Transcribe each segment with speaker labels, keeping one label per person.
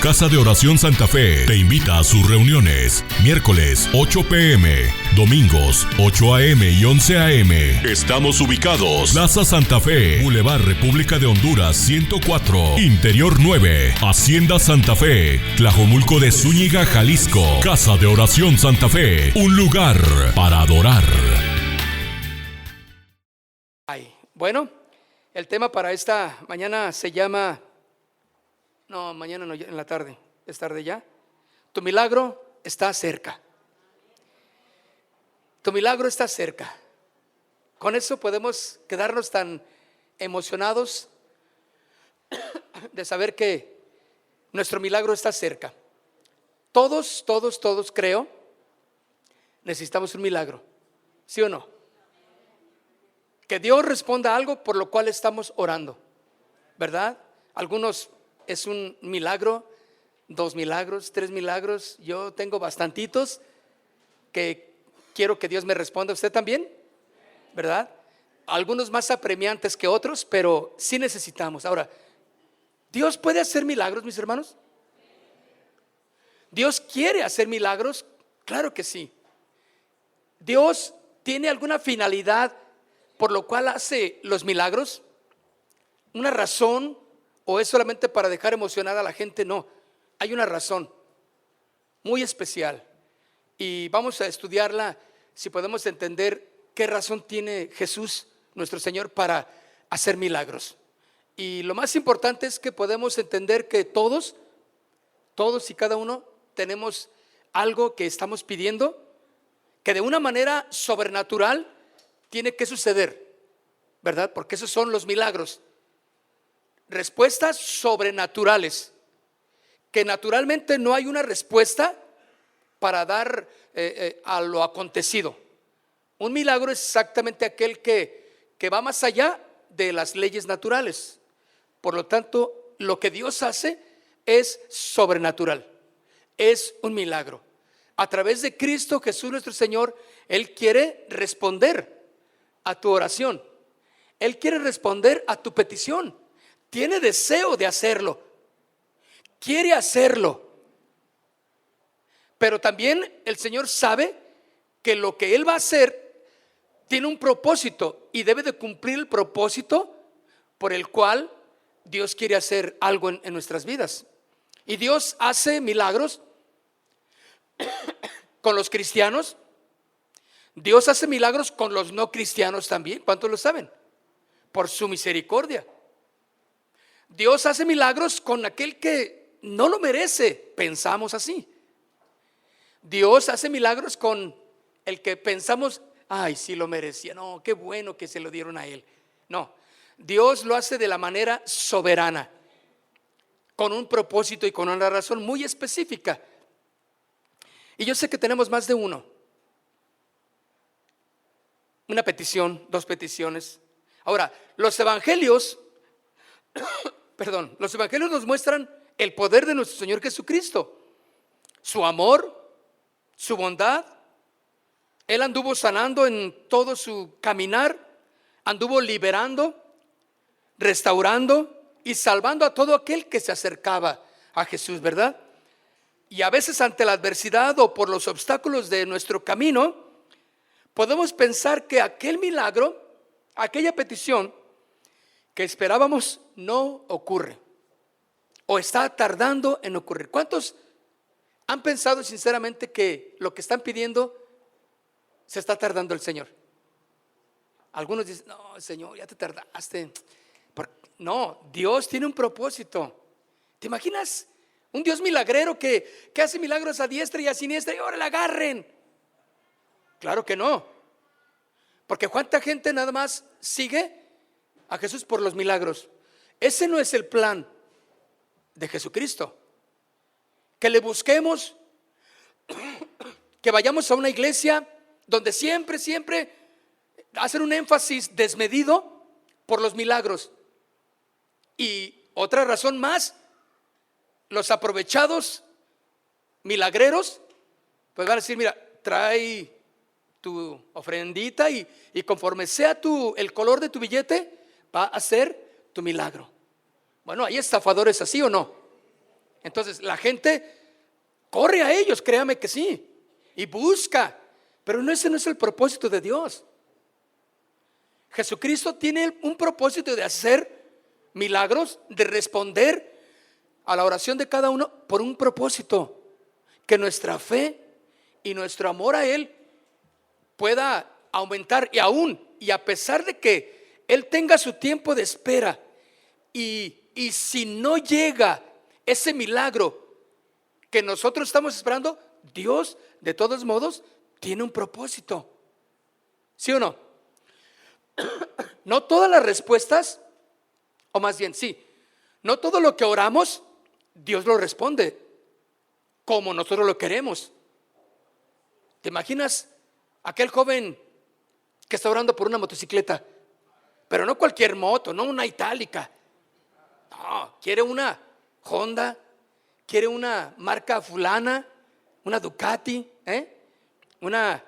Speaker 1: Casa de Oración Santa Fe te invita a sus reuniones. Miércoles 8 p.m, domingos 8 a.m. y 11 a.m. Estamos ubicados: Plaza Santa Fe, Boulevard República de Honduras 104, Interior 9, Hacienda Santa Fe, Tlajomulco de Zúñiga, Jalisco. Casa de Oración Santa Fe, un lugar para adorar.
Speaker 2: Bueno, el tema para esta mañana se llama... No, mañana no, en la tarde, es tarde ya. Tu milagro está cerca. Tu milagro está cerca. Con eso podemos quedarnos tan emocionados de saber que nuestro milagro está cerca. Todos creo, necesitamos un milagro, ¿sí o no? Que Dios responda a algo por lo cual estamos orando, ¿verdad? Algunos es un milagro, 2 milagros, 3 milagros. Yo tengo bastantitos que quiero que Dios me responda. ¿Usted también? ¿Verdad? Algunos más apremiantes que otros, pero sí necesitamos. Ahora, ¿Dios puede hacer milagros, mis hermanos? ¿Dios quiere hacer milagros? Claro que sí. ¿Dios tiene alguna finalidad por lo cual hace los milagros? ¿Una razón? ¿O es solamente para dejar emocionada a la gente? No, hay una razón muy especial y vamos a estudiarla, si podemos entender qué razón tiene Jesús, nuestro Señor, para hacer milagros. Y lo más importante es que podemos entender que todos y cada uno tenemos algo que estamos pidiendo, que de una manera sobrenatural tiene que suceder, ¿verdad? Porque esos son los milagros. Respuestas sobrenaturales, que naturalmente no hay una respuesta para dar a lo acontecido. Un milagro es exactamente aquel que va más allá de las leyes naturales. Por lo tanto, lo que Dios hace es sobrenatural, es un milagro. A través de Cristo Jesús nuestro Señor, Él quiere responder a tu oración, Él quiere responder a tu petición. Tiene deseo de hacerlo, quiere hacerlo, pero también el Señor sabe que lo que Él va a hacer tiene un propósito y debe de cumplir el propósito por el cual Dios quiere hacer algo en nuestras vidas. Y Dios hace milagros con los cristianos, Dios hace milagros con los no cristianos también. ¿Cuántos lo saben? Por su misericordia. Dios hace milagros con aquel que no lo merece, pensamos así. Dios hace milagros con el que pensamos, ay, sí lo merecía, no, qué bueno que se lo dieron a él. No, Dios lo hace de la manera soberana, con un propósito y con una razón muy específica. Y yo sé que tenemos más de uno. Una petición, 2 peticiones. Ahora, los evangelios nos muestran el poder de nuestro Señor Jesucristo, su amor, su bondad. Él anduvo sanando en todo su caminar, anduvo liberando, restaurando y salvando a todo aquel que se acercaba a Jesús, ¿verdad? Y a veces ante la adversidad o por los obstáculos de nuestro camino, podemos pensar que aquel milagro, aquella petición que esperábamos no ocurre o está tardando en ocurrir. ¿Cuántos han pensado sinceramente que lo que están pidiendo se está tardando el Señor? Algunos dicen, no, Señor, ya te tardaste. No, Dios tiene un propósito. ¿Te imaginas un Dios milagrero que hace milagros a diestra y a siniestra y ahora le agarren? Claro que no, porque cuánta gente nada más sigue a Jesús por los milagros. Ese no es el plan de Jesucristo. Que le busquemos, que vayamos a una iglesia donde siempre hacen un énfasis desmedido por los milagros. Y otra razón más, los aprovechados milagreros pues van a decir, mira, trae tu ofrendita y conforme sea el color de tu billete, va a ser tu milagro. Bueno, ¿hay estafadores así o no? Entonces la gente corre a ellos, créame que sí, y busca, pero ese no es el propósito de Dios. Jesucristo tiene un propósito de hacer milagros, de responder a la oración de cada uno por un propósito, que nuestra fe y nuestro amor a Él pueda aumentar, y a pesar de que Él tenga su tiempo de espera, y si no llega ese milagro que nosotros estamos esperando, Dios de todos modos tiene un propósito. ¿Sí o no? No todas las respuestas, o más bien sí, no todo lo que oramos Dios lo responde como nosotros lo queremos. ¿Te imaginas aquel joven que está orando por una motocicleta? Pero no cualquier moto, no una itálica. No, quiere una Honda, quiere una marca fulana, una Ducati, una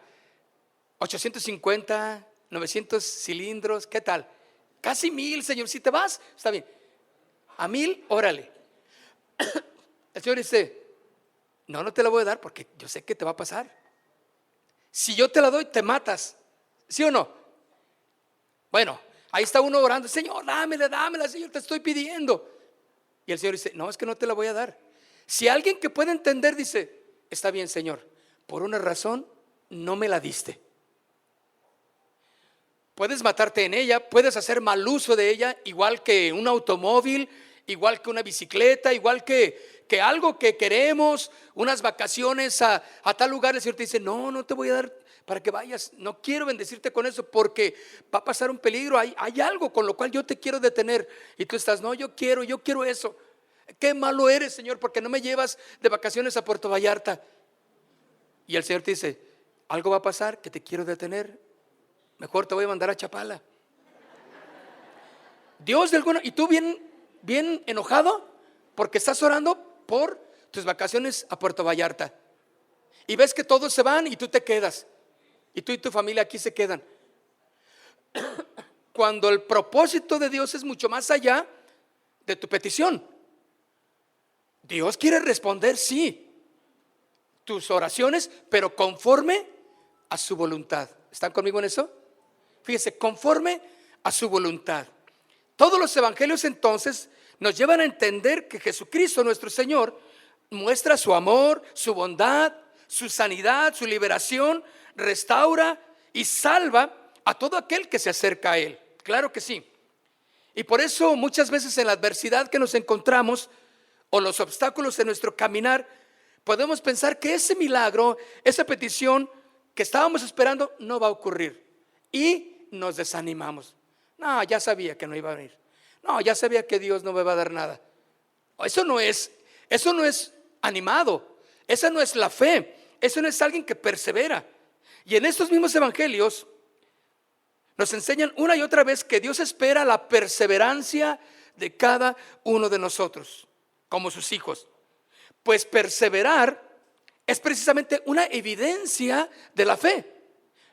Speaker 2: 850, 900 cilindros, ¿qué tal? Casi 1000, Señor. Si te vas, está bien. A 1000, órale. El Señor dice: no te la voy a dar porque yo sé que te va a pasar. Si yo te la doy, te matas. ¿Sí o no? Bueno, ahí está uno orando: Señor, dámela, Señor, te estoy pidiendo. Y el Señor dice: no, es que no te la voy a dar. Si alguien que puede entender dice: está bien, Señor, por una razón no me la diste. Puedes matarte en ella, puedes hacer mal uso de ella, igual que un automóvil, igual que una bicicleta, igual que algo que queremos, unas vacaciones a tal lugar. El Señor te dice: no te voy a dar para que vayas, no quiero bendecirte con eso porque va a pasar un peligro, hay algo con lo cual yo te quiero detener. Y tú estás: no, yo quiero eso. Qué malo eres, Señor, porque no me llevas de vacaciones a Puerto Vallarta. Y el Señor te dice: algo va a pasar que te quiero detener, mejor te voy a mandar a Chapala. Dios de alguna, y tú bien enojado porque estás orando por tus vacaciones a Puerto Vallarta, y ves que todos se van y tú te quedas, y tú y tu familia aquí se quedan. Cuando el propósito de Dios es mucho más allá de tu petición. Dios quiere responder, sí, tus oraciones, pero conforme a su voluntad. ¿Están conmigo en eso? Fíjese, conforme a su voluntad. Todos los evangelios entonces nos llevan a entender que Jesucristo nuestro Señor muestra su amor, su bondad, su sanidad, su liberación, restaura y salva a todo aquel que se acerca a Él. Claro que sí. Y por eso muchas veces en la adversidad que nos encontramos o los obstáculos en nuestro caminar, podemos pensar que ese milagro, esa petición que estábamos esperando no va a ocurrir, y nos desanimamos. No, ya sabía que no iba a venir. No, ya sabía que Dios no me va a dar nada. Eso no es animado. Esa no es la fe. Eso no es alguien que persevera. Y en estos mismos evangelios nos enseñan una y otra vez que Dios espera la perseverancia de cada uno de nosotros como sus hijos. Pues perseverar es precisamente una evidencia de la fe.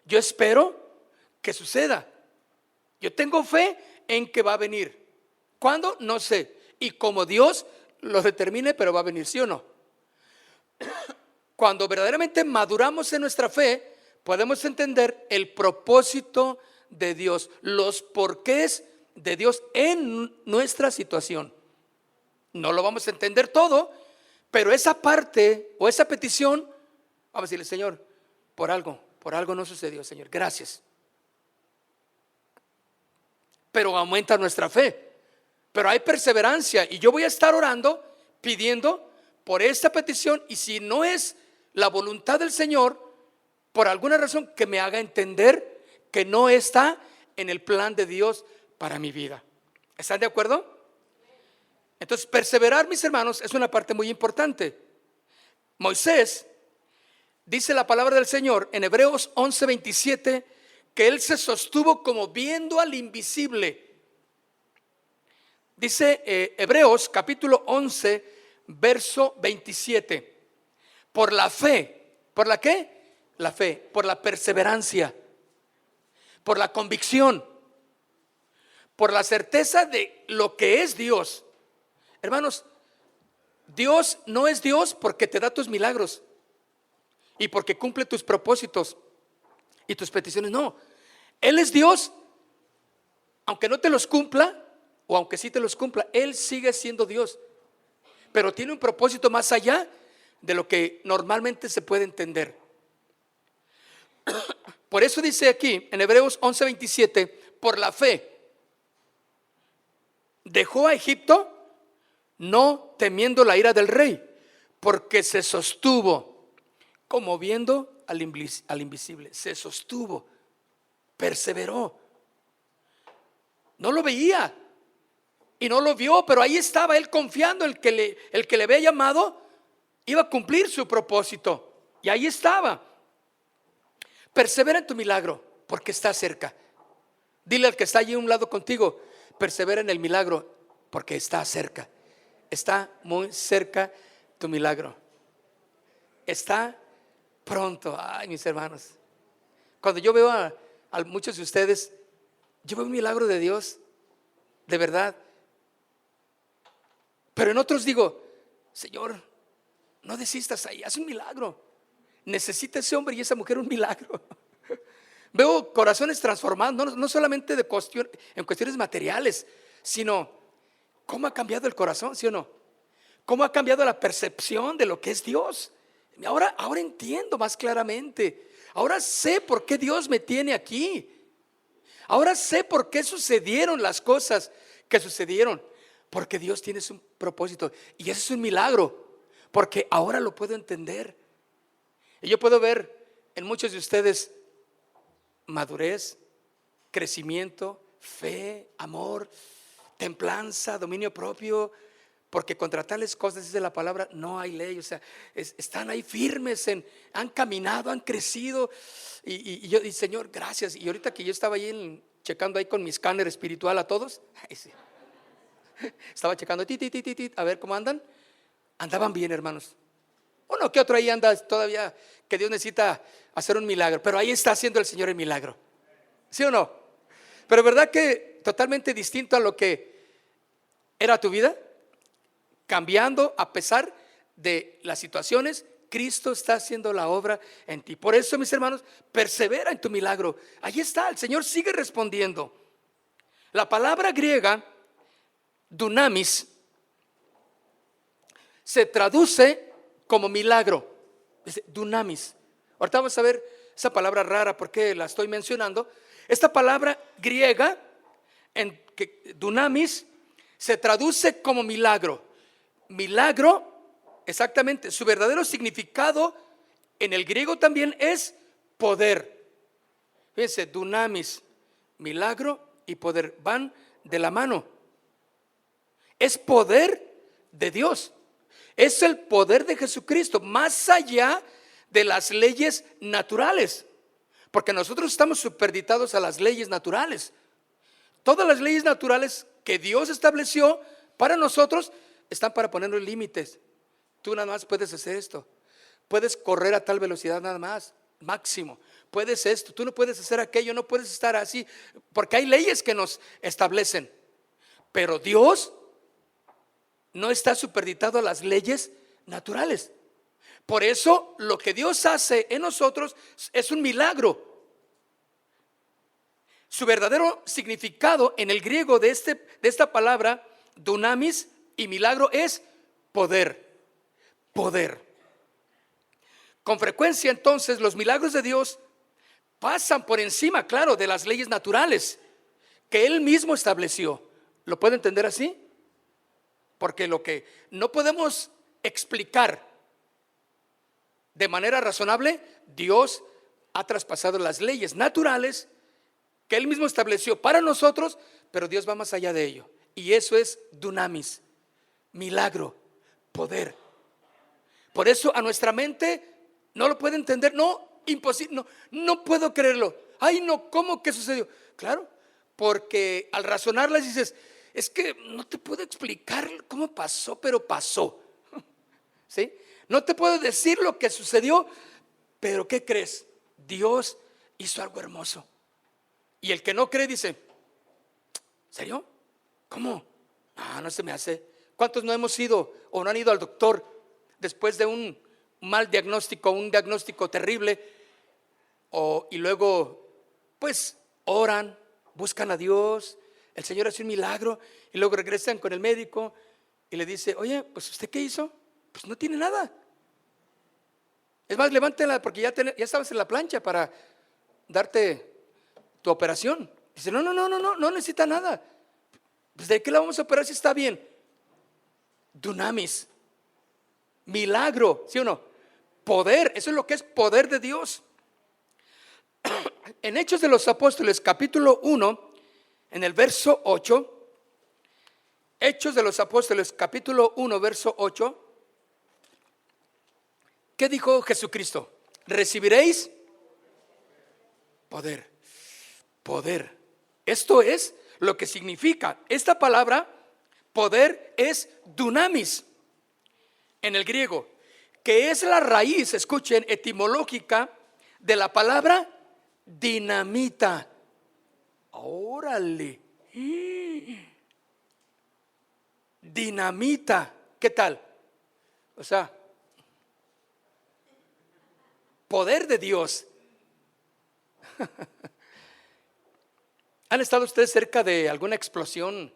Speaker 2: Yo espero que suceda. Yo tengo fe en que va a venir. ¿Cuándo? No sé. Y como Dios lo determine, pero va a venir, ¿sí o no? Cuando verdaderamente maduramos en nuestra fe, podemos entender el propósito de Dios, los porqués de Dios en nuestra situación. No lo vamos a entender todo, pero esa parte o esa petición, vamos a decirle: Señor, por algo no sucedió, Señor, gracias. Pero aumenta nuestra fe, pero hay perseverancia, y yo voy a estar orando, pidiendo por esta petición, y si no es la voluntad del Señor, por alguna razón que me haga entender que no está en el plan de Dios para mi vida. ¿Están de acuerdo? Entonces, perseverar, mis hermanos, es una parte muy importante. Moisés, dice la palabra del Señor en Hebreos 11:27, que él se sostuvo como viendo al invisible. Dice Hebreos capítulo 11, verso 27. Por la fe. ¿Por la qué? La fe. Por la perseverancia. Por la convicción. Por la certeza de lo que es Dios. Hermanos, Dios no es Dios porque te da tus milagros y porque cumple tus propósitos y tus peticiones. No, Él es Dios, aunque no te los cumpla o aunque sí te los cumpla, Él sigue siendo Dios, pero tiene un propósito más allá de lo que normalmente se puede entender. Por eso dice aquí en Hebreos 11:27, por la fe dejó a Egipto no temiendo la ira del rey, porque se sostuvo como viendo al invisible. Se sostuvo, perseveró. No lo veía y no lo vio, pero ahí estaba él confiando, el que le había llamado iba a cumplir su propósito. Y ahí estaba. Persevera en tu milagro porque está cerca. Dile al que está allí a un lado contigo, persevera en el milagro porque está cerca. Está muy cerca tu milagro. Está pronto. Ay, mis hermanos, cuando yo veo a muchos de ustedes, yo veo un milagro de Dios, de verdad. Pero en otros digo, Señor, no desistas ahí, haz un milagro. Necesita ese hombre y esa mujer un milagro. Veo corazones transformados, no solamente en cuestiones materiales, sino cómo ha cambiado el corazón, ¿sí o no? Cómo ha cambiado la percepción de lo que es Dios. Ahora entiendo más claramente. Ahora sé por qué Dios me tiene aquí. Ahora sé por qué sucedieron las cosas que sucedieron. Porque Dios tiene su propósito. Y ese es un milagro. Porque ahora lo puedo entender. Y yo puedo ver en muchos de ustedes madurez, crecimiento, fe, amor, templanza, dominio propio. Porque contra tales cosas, dice la palabra, no hay ley. O sea, están ahí firmes, han caminado, han crecido. Y yo, Señor, gracias. Y ahorita que yo estaba ahí checando ahí con mi escáner espiritual a todos, sí, estaba checando, a ver cómo andan. Andaban bien, hermanos. Uno que otro ahí anda todavía, que Dios necesita hacer un milagro. Pero ahí está haciendo el Señor el milagro. ¿Sí o no? Pero ¿verdad que totalmente distinto a lo que era tu vida? Cambiando a pesar de las situaciones, Cristo está haciendo la obra en ti. Por eso, mis hermanos, persevera en tu milagro. Ahí está, el Señor sigue respondiendo. La palabra griega dunamis se traduce como milagro. Dice dunamis. Ahorita vamos a ver esa palabra rara, ¿por qué la estoy mencionando? Esta palabra griega dunamis se traduce como milagro. Milagro, exactamente, su verdadero significado en el griego también es poder. Fíjense, dunamis, milagro y poder van de la mano. Es poder de Dios. Es el poder de Jesucristo, más allá de las leyes naturales. Porque nosotros estamos supeditados a las leyes naturales. Todas las leyes naturales que Dios estableció para nosotros están para ponernos límites. Tú nada más puedes hacer esto. Puedes correr a tal velocidad nada más, máximo. Puedes esto, tú no puedes hacer aquello, no puedes estar así. Porque hay leyes que nos establecen. Pero Dios no está supeditado a las leyes naturales. Por eso lo que Dios hace en nosotros es un milagro. Su verdadero significado en el griego de esta palabra dunamis y milagro es poder. Poder. Con frecuencia entonces los milagros de Dios pasan por encima, claro, de las leyes naturales que Él mismo estableció. ¿Lo puede entender así? Porque lo que no podemos explicar de manera razonable, Dios ha traspasado las leyes naturales que Él mismo estableció para nosotros, pero Dios va más allá de ello. Y eso es dunamis, milagro, poder. Por eso a nuestra mente no lo puede entender. No, imposible, no puedo creerlo. Ay, no, ¿cómo que sucedió? Claro, porque al razonarlas dices, es que no te puedo explicar cómo pasó, pero pasó. ¿Sí? No te puedo decir lo que sucedió, pero ¿qué crees? Dios hizo algo hermoso. Y el que no cree dice, ¿serio? ¿Cómo? No se me hace. ¿Cuántos no hemos ido o no han ido al doctor después de un mal diagnóstico, un diagnóstico terrible? Y luego pues oran, buscan a Dios, el Señor hace un milagro y luego regresan con el médico y le dice: oye, pues ¿usted qué hizo? Pues no tiene nada. Es más, levántela porque ya estabas en la plancha para darte tu operación. Dice: no necesita nada. Pues ¿de qué la vamos a operar si está bien? Dunamis, milagro, ¿sí o no? Poder, eso es lo que es poder de Dios. En Hechos de los Apóstoles, capítulo 1, en el verso 8, Hechos de los Apóstoles, capítulo 1, verso 8, ¿qué dijo Jesucristo? Recibiréis poder. Poder. Esto es lo que significa. Esta palabra, poder, es dunamis en el griego, que es la raíz, escuchen, etimológica de la palabra dinamita. Órale. Dinamita. ¿Qué tal? O sea, poder de Dios. ¿Han estado ustedes cerca de alguna explosión?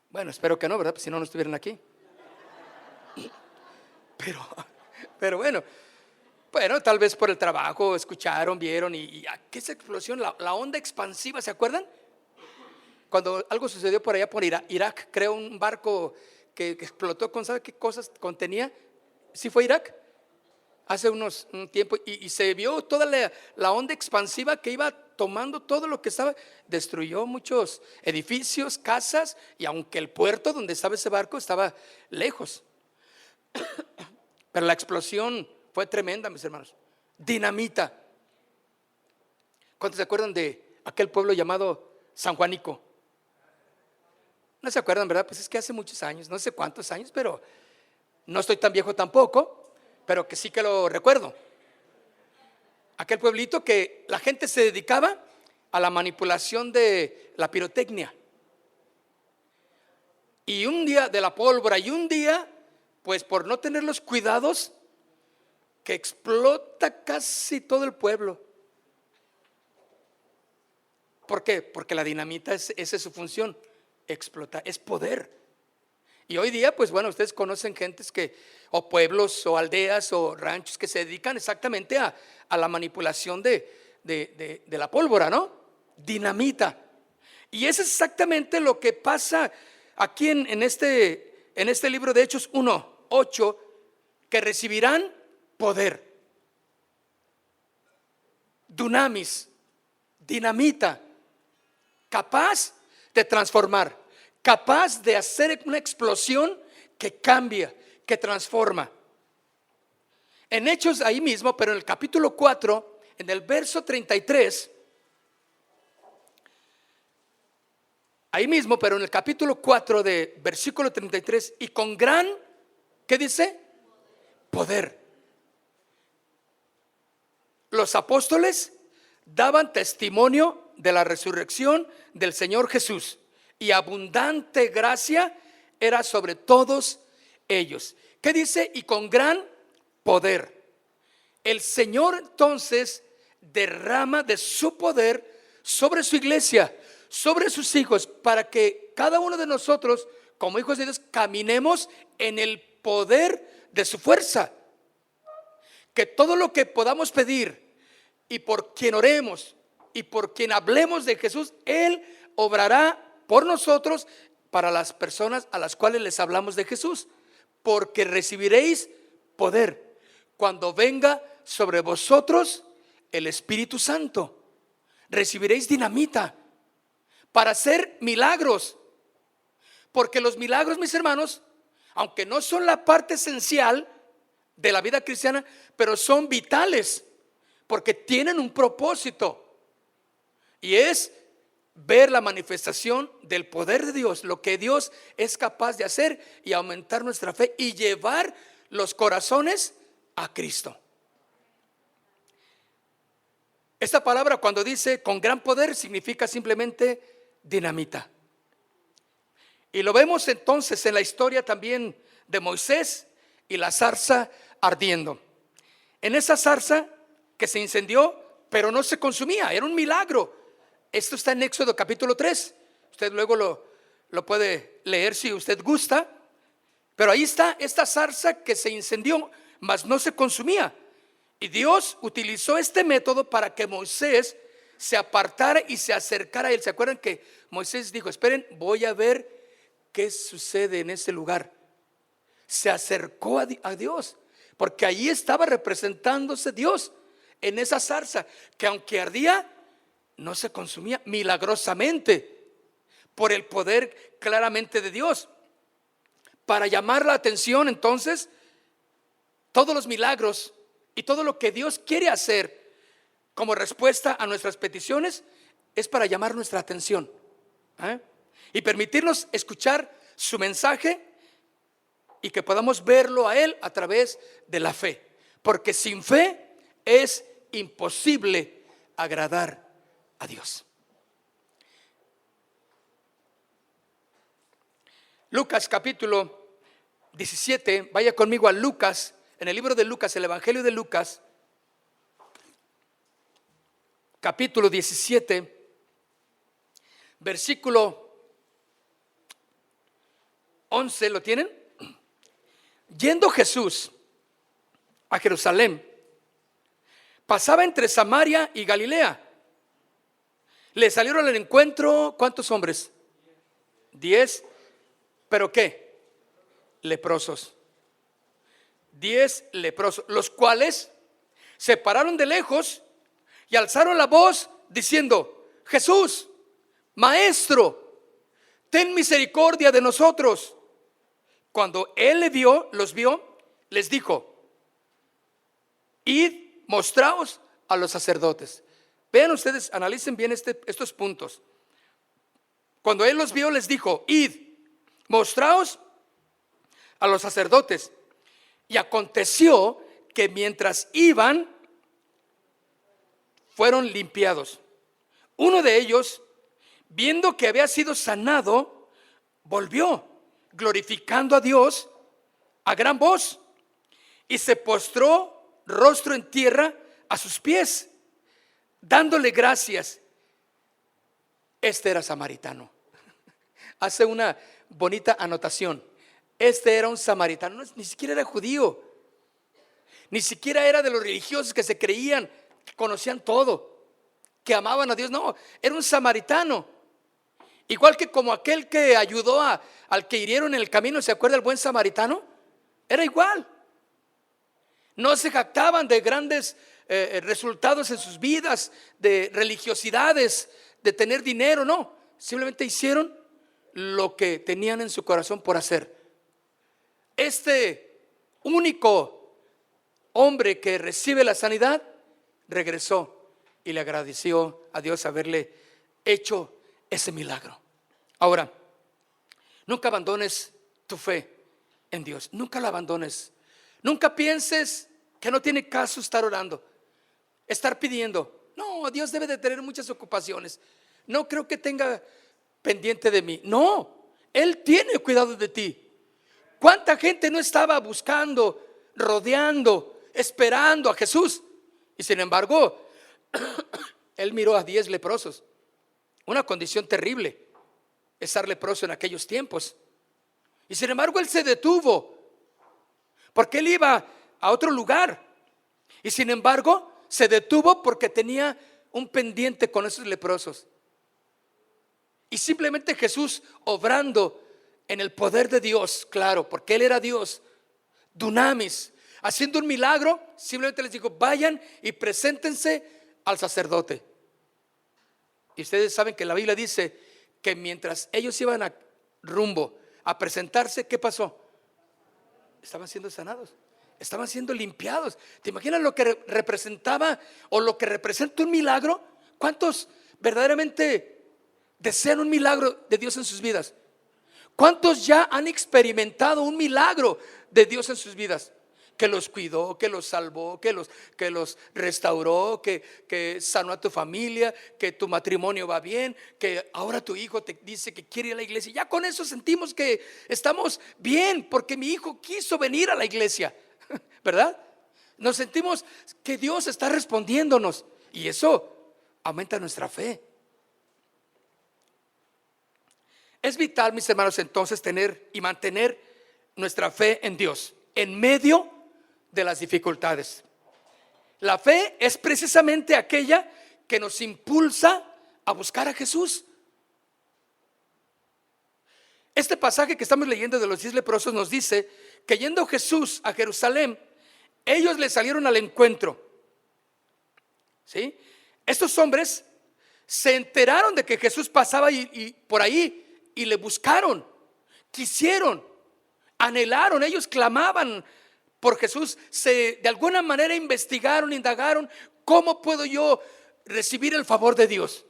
Speaker 2: Bueno, espero que no, ¿verdad? Pues si no, no estuvieran aquí. Pero bueno, tal vez por el trabajo escucharon, vieron y ¿qué es explosión? La onda expansiva, ¿se acuerdan? Cuando algo sucedió por allá por Irak, creo, un barco que explotó con, ¿sabe qué cosas contenía? ¿Sí fue Irak? Hace un tiempo y se vio toda la onda expansiva que iba tomando todo lo que estaba, destruyó muchos edificios, casas, y aunque el puerto donde estaba ese barco estaba lejos, pero la explosión fue tremenda, mis hermanos. Dinamita. ¿Cuántos se acuerdan de aquel pueblo llamado San Juanico? No se acuerdan, ¿verdad? Pues es que hace muchos años, no sé cuántos años, pero no estoy tan viejo tampoco, pero que sí que lo recuerdo. Aquel pueblito que la gente se dedicaba a la manipulación de la pirotecnia. Y un día de la pólvora, y un día, pues por no tener los cuidados, que explota casi todo el pueblo. ¿Por qué? Porque la dinamita esa es su función, explotar, es poder. Y hoy día, pues bueno, ustedes conocen gentes o pueblos, o aldeas, o ranchos que se dedican exactamente a la manipulación de la pólvora, ¿no? Dinamita. Y eso es exactamente lo que pasa aquí en este libro de Hechos 1:8, que recibirán poder. Dunamis, dinamita, capaz de transformar, capaz de hacer una explosión que cambia, que transforma. En Hechos ahí mismo, pero en el capítulo 4, en el verso 33, ahí mismo, pero en el capítulo 4 de versículo 33, y con gran, ¿qué dice? Poder. Los apóstoles daban testimonio de la resurrección del Señor Jesús, y abundante gracia era sobre todos ellos. ¿Qué dice? Y con gran poder. El Señor entonces derrama de su poder sobre su iglesia, sobre sus hijos, para que cada uno de nosotros, como hijos de Dios, caminemos en el poder de su fuerza. Que todo lo que podamos pedir, y por quien oremos, y por quien hablemos de Jesús, Él obrará por nosotros, para las personas a las cuales les hablamos de Jesús. Porque recibiréis poder cuando venga sobre vosotros el Espíritu Santo. Recibiréis dinamita para hacer milagros. Porque los milagros, mis hermanos, aunque no son la parte esencial de la vida cristiana, pero son vitales, porque tienen un propósito, y es ver la manifestación del poder de Dios, lo que Dios es capaz de hacer, y aumentar nuestra fe y llevar los corazones a Cristo. Esta palabra, cuando dice con gran poder, significa simplemente dinamita. Y lo vemos entonces en la historia también de Moisés y la zarza ardiendo. En esa zarza que se incendió, pero no se consumía, era un milagro. Esto está en Éxodo capítulo 3. Usted luego lo puede leer si usted gusta. Pero ahí está esta zarza que se incendió, mas no se consumía. Y Dios utilizó este método para que Moisés se apartara y se acercara a él. ¿Se acuerdan que Moisés dijo: esperen, voy a ver qué sucede en ese lugar? Se acercó a Dios, porque ahí estaba representándose Dios en esa zarza, que aunque ardía, no se consumía milagrosamente, por el poder claramente de Dios. Para llamar la atención, entonces, todos los milagros y todo lo que Dios quiere hacer como respuesta a nuestras peticiones es para llamar nuestra atención, y permitirnos escuchar su mensaje y que podamos verlo a Él a través de la fe, porque sin fe es imposible agradar a Dios. Lucas capítulo 17, vaya conmigo a Lucas, en el libro de Lucas, el Evangelio de Lucas, capítulo 17, versículo 11, ¿lo tienen? Yendo Jesús a Jerusalén, pasaba entre Samaria y Galilea. Le salieron al encuentro, ¿cuántos hombres? 10, ¿pero qué? Leprosos. 10 leprosos, los cuales se pararon de lejos y alzaron la voz diciendo: Jesús, Maestro, ten misericordia de nosotros. Cuando él los vio, les dijo: id, mostraos a los sacerdotes. Vean ustedes, analicen bien estos puntos. Cuando él los vio, les dijo: id, mostraos a los sacerdotes. Y aconteció que mientras iban, fueron limpiados. Uno de ellos, viendo que había sido sanado, volvió, glorificando a Dios a gran voz, y se postró rostro en tierra a sus pies, dándole gracias. Este era samaritano. Hace una bonita anotación. Este era un samaritano, ni siquiera era judío, ni siquiera era de los religiosos que se creían que conocían todo, que amaban a Dios. No, era un samaritano. Igual que como aquel que ayudó al que hirieron en el camino, ¿se acuerda el buen samaritano? Era igual. No se jactaban de grandes resultados en sus vidas, de religiosidades, de tener dinero, no. Simplemente hicieron lo que tenían en su corazón por hacer. Este único hombre que recibe la sanidad regresó y le agradeció a Dios haberle hecho ese milagro. Ahora, nunca abandones tu fe en Dios, nunca la abandones. Nunca pienses que no tiene caso estar orando, estar pidiendo. No, Dios debe de tener muchas ocupaciones. No creo que tenga pendiente de mí. No, Él tiene cuidado de ti. ¿Cuánta gente no estaba buscando, rodeando, esperando a Jesús? Y sin embargo, Él miró a 10 leprosos. Una condición terrible, estar leproso en aquellos tiempos. Y sin embargo, Él se detuvo, porque Él iba a otro lugar. Y sin embargo, se detuvo porque tenía un pendiente con esos leprosos. Y simplemente Jesús, obrando en el poder de Dios, claro, porque Él era Dios, dunamis, haciendo un milagro, simplemente les dijo: vayan y preséntense al sacerdote. Y ustedes saben que la Biblia dice que mientras ellos iban rumbo a presentarse, ¿qué pasó? Estaban siendo sanados, estaban siendo limpiados. ¿Te imaginas lo que representaba o lo que representa un milagro? ¿Cuántos verdaderamente desean un milagro de Dios en sus vidas? ¿Cuántos ya han experimentado un milagro de Dios en sus vidas? que los cuidó, que los salvó, que los restauró, que sanó a tu familia, que tu matrimonio va bien, que ahora tu hijo te dice que quiere ir a la iglesia. Ya con eso sentimos que estamos bien, porque mi hijo quiso venir a la iglesia, ¿verdad? Nos sentimos que Dios está respondiéndonos y eso aumenta nuestra fe. Es vital, mis hermanos, entonces tener y mantener nuestra fe en Dios en medio de las dificultades. La fe es precisamente aquella que nos impulsa a buscar a Jesús. Este pasaje que estamos leyendo de los 10 leprosos nos dice que yendo Jesús a Jerusalén, ellos le salieron al encuentro. ¿Sí? Estos hombres se enteraron de que Jesús pasaba y por ahí y le buscaron, quisieron, anhelaron, ellos clamaban por Jesús, de alguna manera investigaron, indagaron, ¿cómo puedo yo recibir el favor de Dios?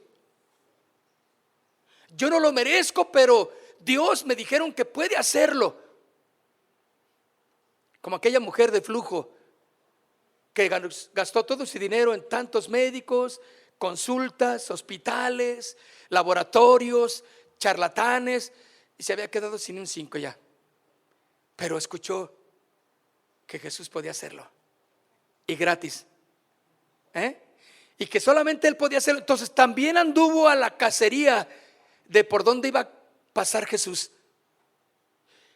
Speaker 2: Yo no lo merezco, pero Dios me dijeron que puede hacerlo. Como aquella mujer de flujo que gastó todo su dinero en tantos médicos, consultas, hospitales, laboratorios, charlatanes, y se había quedado sin un 5 ya. Pero escuchó que Jesús podía hacerlo y gratis, y que solamente Él podía hacerlo. Entonces también anduvo a la cacería de por dónde iba a pasar Jesús.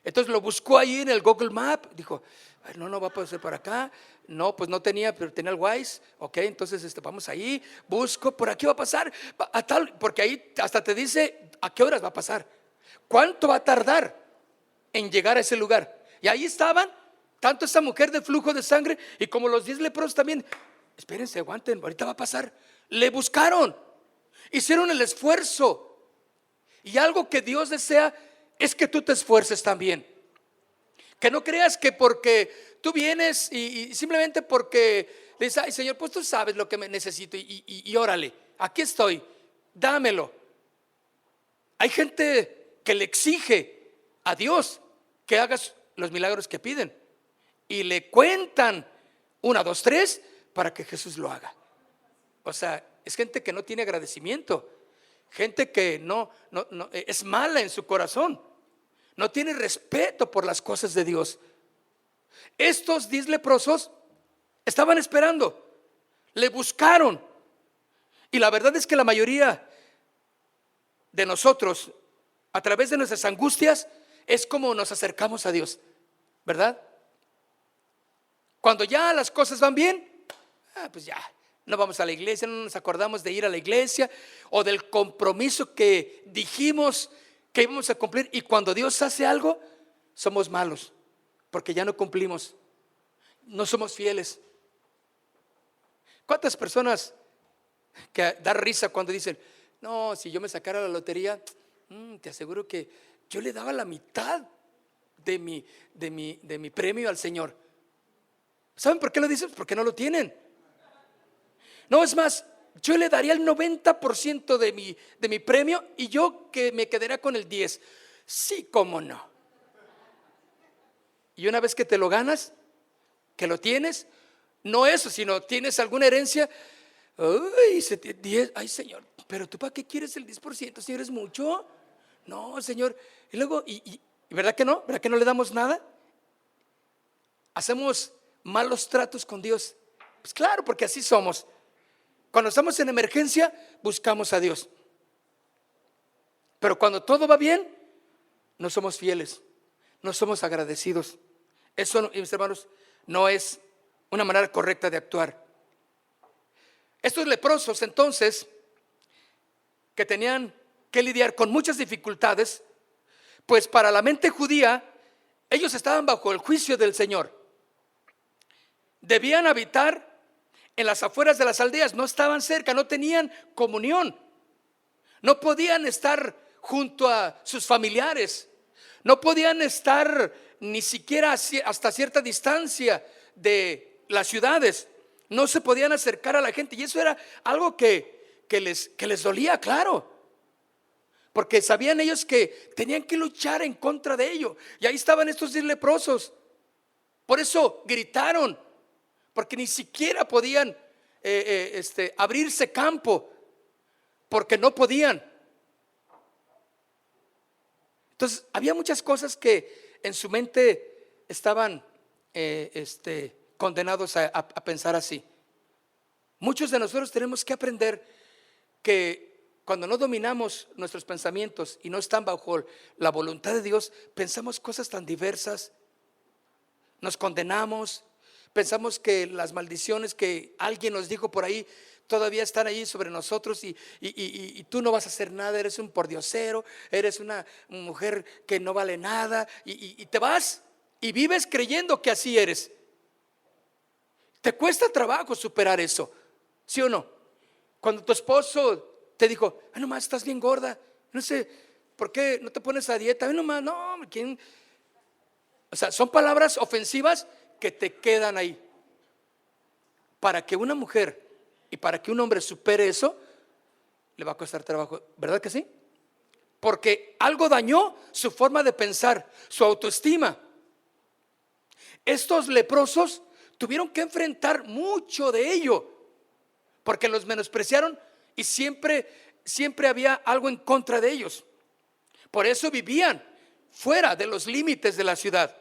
Speaker 2: Entonces lo buscó ahí en el Google Map. Dijo, no va a pasar por acá. No, pues no tenía, pero tenía el Waze. Ok, entonces vamos ahí, busco, por aquí va a pasar a tal, porque ahí hasta te dice a qué horas va a pasar, cuánto va a tardar en llegar a ese lugar. Y ahí estaban, tanto esa mujer de flujo de sangre y como los 10 leprosos también. Espérense, aguanten, ahorita va a pasar. Le buscaron, hicieron el esfuerzo. Y algo que Dios desea es que tú te esfuerces también. Que no creas que porque tú vienes y simplemente porque le dices, ay Señor, pues tú sabes lo que me necesito y órale, aquí estoy, dámelo. Hay gente que le exige a Dios que hagas los milagros que piden y le cuentan 1, 2, 3 para que Jesús lo haga. O sea, es gente que no tiene agradecimiento, gente que no es mala en su corazón, no tiene respeto por las cosas de Dios. Estos 10 leprosos estaban esperando, le buscaron, y la verdad es que la mayoría de nosotros, a través de nuestras angustias, es como nos acercamos a Dios, ¿verdad? Cuando ya las cosas van bien, pues ya no vamos a la iglesia, no nos acordamos de ir a la iglesia o del compromiso que dijimos que íbamos a cumplir, y cuando Dios hace algo somos malos porque ya no cumplimos, no somos fieles. ¿Cuántas personas que da risa cuando dicen, no, si yo me sacara la lotería, te aseguro que yo le daba la mitad de mi premio al Señor? ¿Saben por qué lo dicen? Porque no lo tienen. No, es más, yo le daría el 90% de mi premio y yo que me quedaría con el 10%. Sí, cómo no. Y una vez que te lo ganas, que lo tienes, no eso, sino tienes alguna herencia, ay Señor, pero tú ¿para qué quieres el 10%? Señor, es mucho. No, Señor. Y luego, ¿verdad que no? ¿Verdad que no le damos nada? Hacemos malos tratos con Dios. Pues claro, porque así somos. Cuando estamos en emergencia, buscamos a Dios. Pero cuando todo va bien, no somos fieles, no somos agradecidos. Eso, mis hermanos, no es una manera correcta de actuar. Estos leprosos, entonces, que tenían que lidiar con muchas dificultades, pues para la mente judía, ellos estaban bajo el juicio del Señor. Debían habitar en las afueras de las aldeas, no estaban cerca, no tenían comunión, no podían estar junto a sus familiares, no podían estar ni siquiera hasta cierta distancia de las ciudades, no se podían acercar a la gente, y eso era algo que les dolía, claro, porque sabían ellos que tenían que luchar en contra de ello. Y ahí estaban estos 10 leprosos Por eso gritaron, porque ni siquiera podían abrirse campo, porque no podían. Entonces había muchas cosas que en su mente estaban condenados a pensar así. Muchos de nosotros tenemos que aprender que cuando no dominamos nuestros pensamientos y no están bajo la voluntad de Dios, pensamos cosas tan diversas, nos condenamos, pensamos que las maldiciones que alguien nos dijo por ahí todavía están ahí sobre nosotros y tú no vas a hacer nada, eres un pordiosero, eres una mujer que no vale nada y te vas y vives creyendo que así eres. Te cuesta trabajo superar eso, ¿sí o no? Cuando tu esposo te dijo, nomás estás bien gorda, no sé, ¿por qué no te pones a dieta? Nomás, no, ¿quién? O sea, son palabras ofensivas que te quedan ahí. Para que una mujer y para que un hombre supere eso, le va a costar trabajo, ¿verdad que sí? Porque algo dañó su forma de pensar, su autoestima. Estos leprosos tuvieron que enfrentar mucho de ello, porque los menospreciaron y siempre había algo en contra de ellos. Por eso vivían fuera de los límites de la ciudad.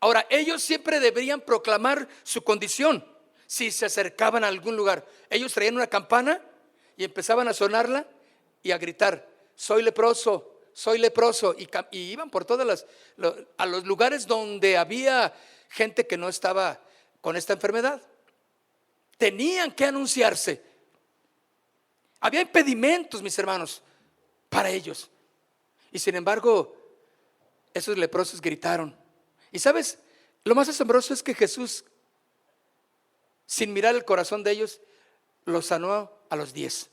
Speaker 2: Ahora, ellos siempre deberían proclamar su condición si se acercaban a algún lugar. Ellos traían una campana y empezaban a sonarla y a gritar, soy leproso, soy leproso. Y iban por todas a los lugares donde había gente que no estaba con esta enfermedad. Tenían que anunciarse. Había impedimentos, mis hermanos, para ellos. Y sin embargo, esos leprosos gritaron. Y sabes, lo más asombroso es que Jesús, sin mirar el corazón de ellos, los sanó a los 10.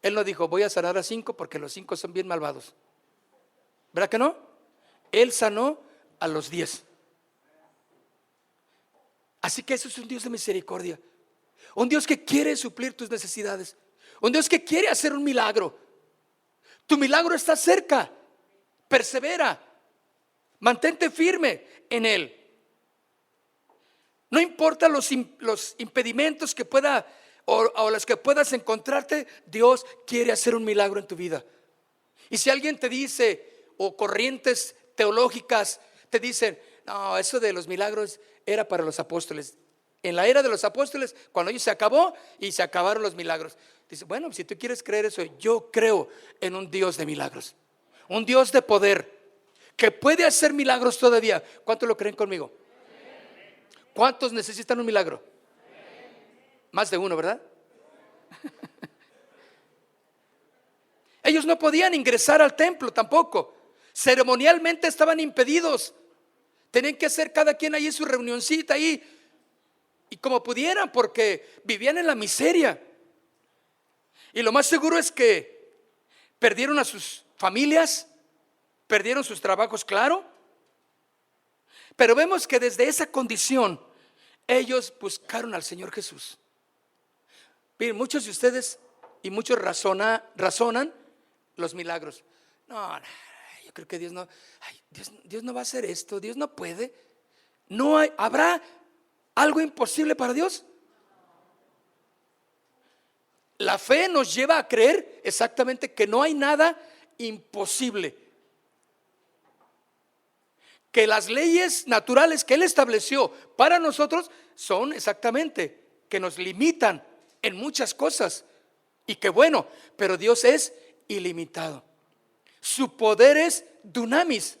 Speaker 2: Él no dijo, voy a sanar a 5 porque los 5 son bien malvados. ¿Verdad que no? Él sanó a los 10. Así que eso es un Dios de misericordia. Un Dios que quiere suplir tus necesidades. Un Dios que quiere hacer un milagro. Tu milagro está cerca. Persevera. Mantente firme en Él. No importa los impedimentos que pueda o los que puedas encontrarte, Dios quiere hacer un milagro en tu vida. Y si alguien te dice, o corrientes teológicas te dicen, no, eso de los milagros era para los apóstoles. En la era de los apóstoles, cuando ellos se acabó y se acabaron los milagros. Dice, bueno, si tú quieres creer eso, yo creo en un Dios de milagros, un Dios de poder que puede hacer milagros todavía. ¿Cuántos lo creen conmigo? ¿Cuántos necesitan un milagro? Más de uno, ¿verdad? Ellos no podían ingresar al templo tampoco. Ceremonialmente estaban impedidos. Tenían que hacer cada quien ahí su reunioncita ahí y como pudieran, porque vivían en la miseria. Y lo más seguro es que perdieron a sus familias, perdieron sus trabajos, claro. Pero vemos que desde esa condición ellos buscaron al Señor Jesús. Miren, muchos de ustedes y muchos razonan los milagros. No, yo creo que Dios no, Dios no va a hacer esto, Dios no puede. ¿Habrá algo imposible para Dios? La fe nos lleva a creer exactamente que no hay nada imposible. Que las leyes naturales que Él estableció para nosotros son exactamente que nos limitan en muchas cosas. Y que bueno, pero Dios es ilimitado. Su poder es dunamis,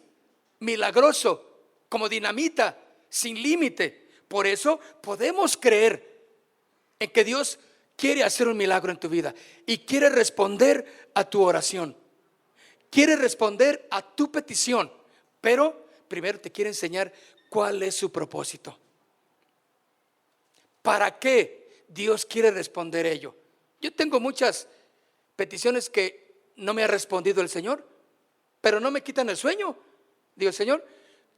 Speaker 2: milagroso, como dinamita, sin límite. Por eso podemos creer en que Dios quiere hacer un milagro en tu vida y quiere responder a tu oración. Quiere responder a tu petición, pero primero te quiere enseñar cuál es su propósito. ¿Para qué Dios quiere responder ello? Yo tengo muchas peticiones que no me ha respondido el Señor, pero no me quitan el sueño. Digo, Señor,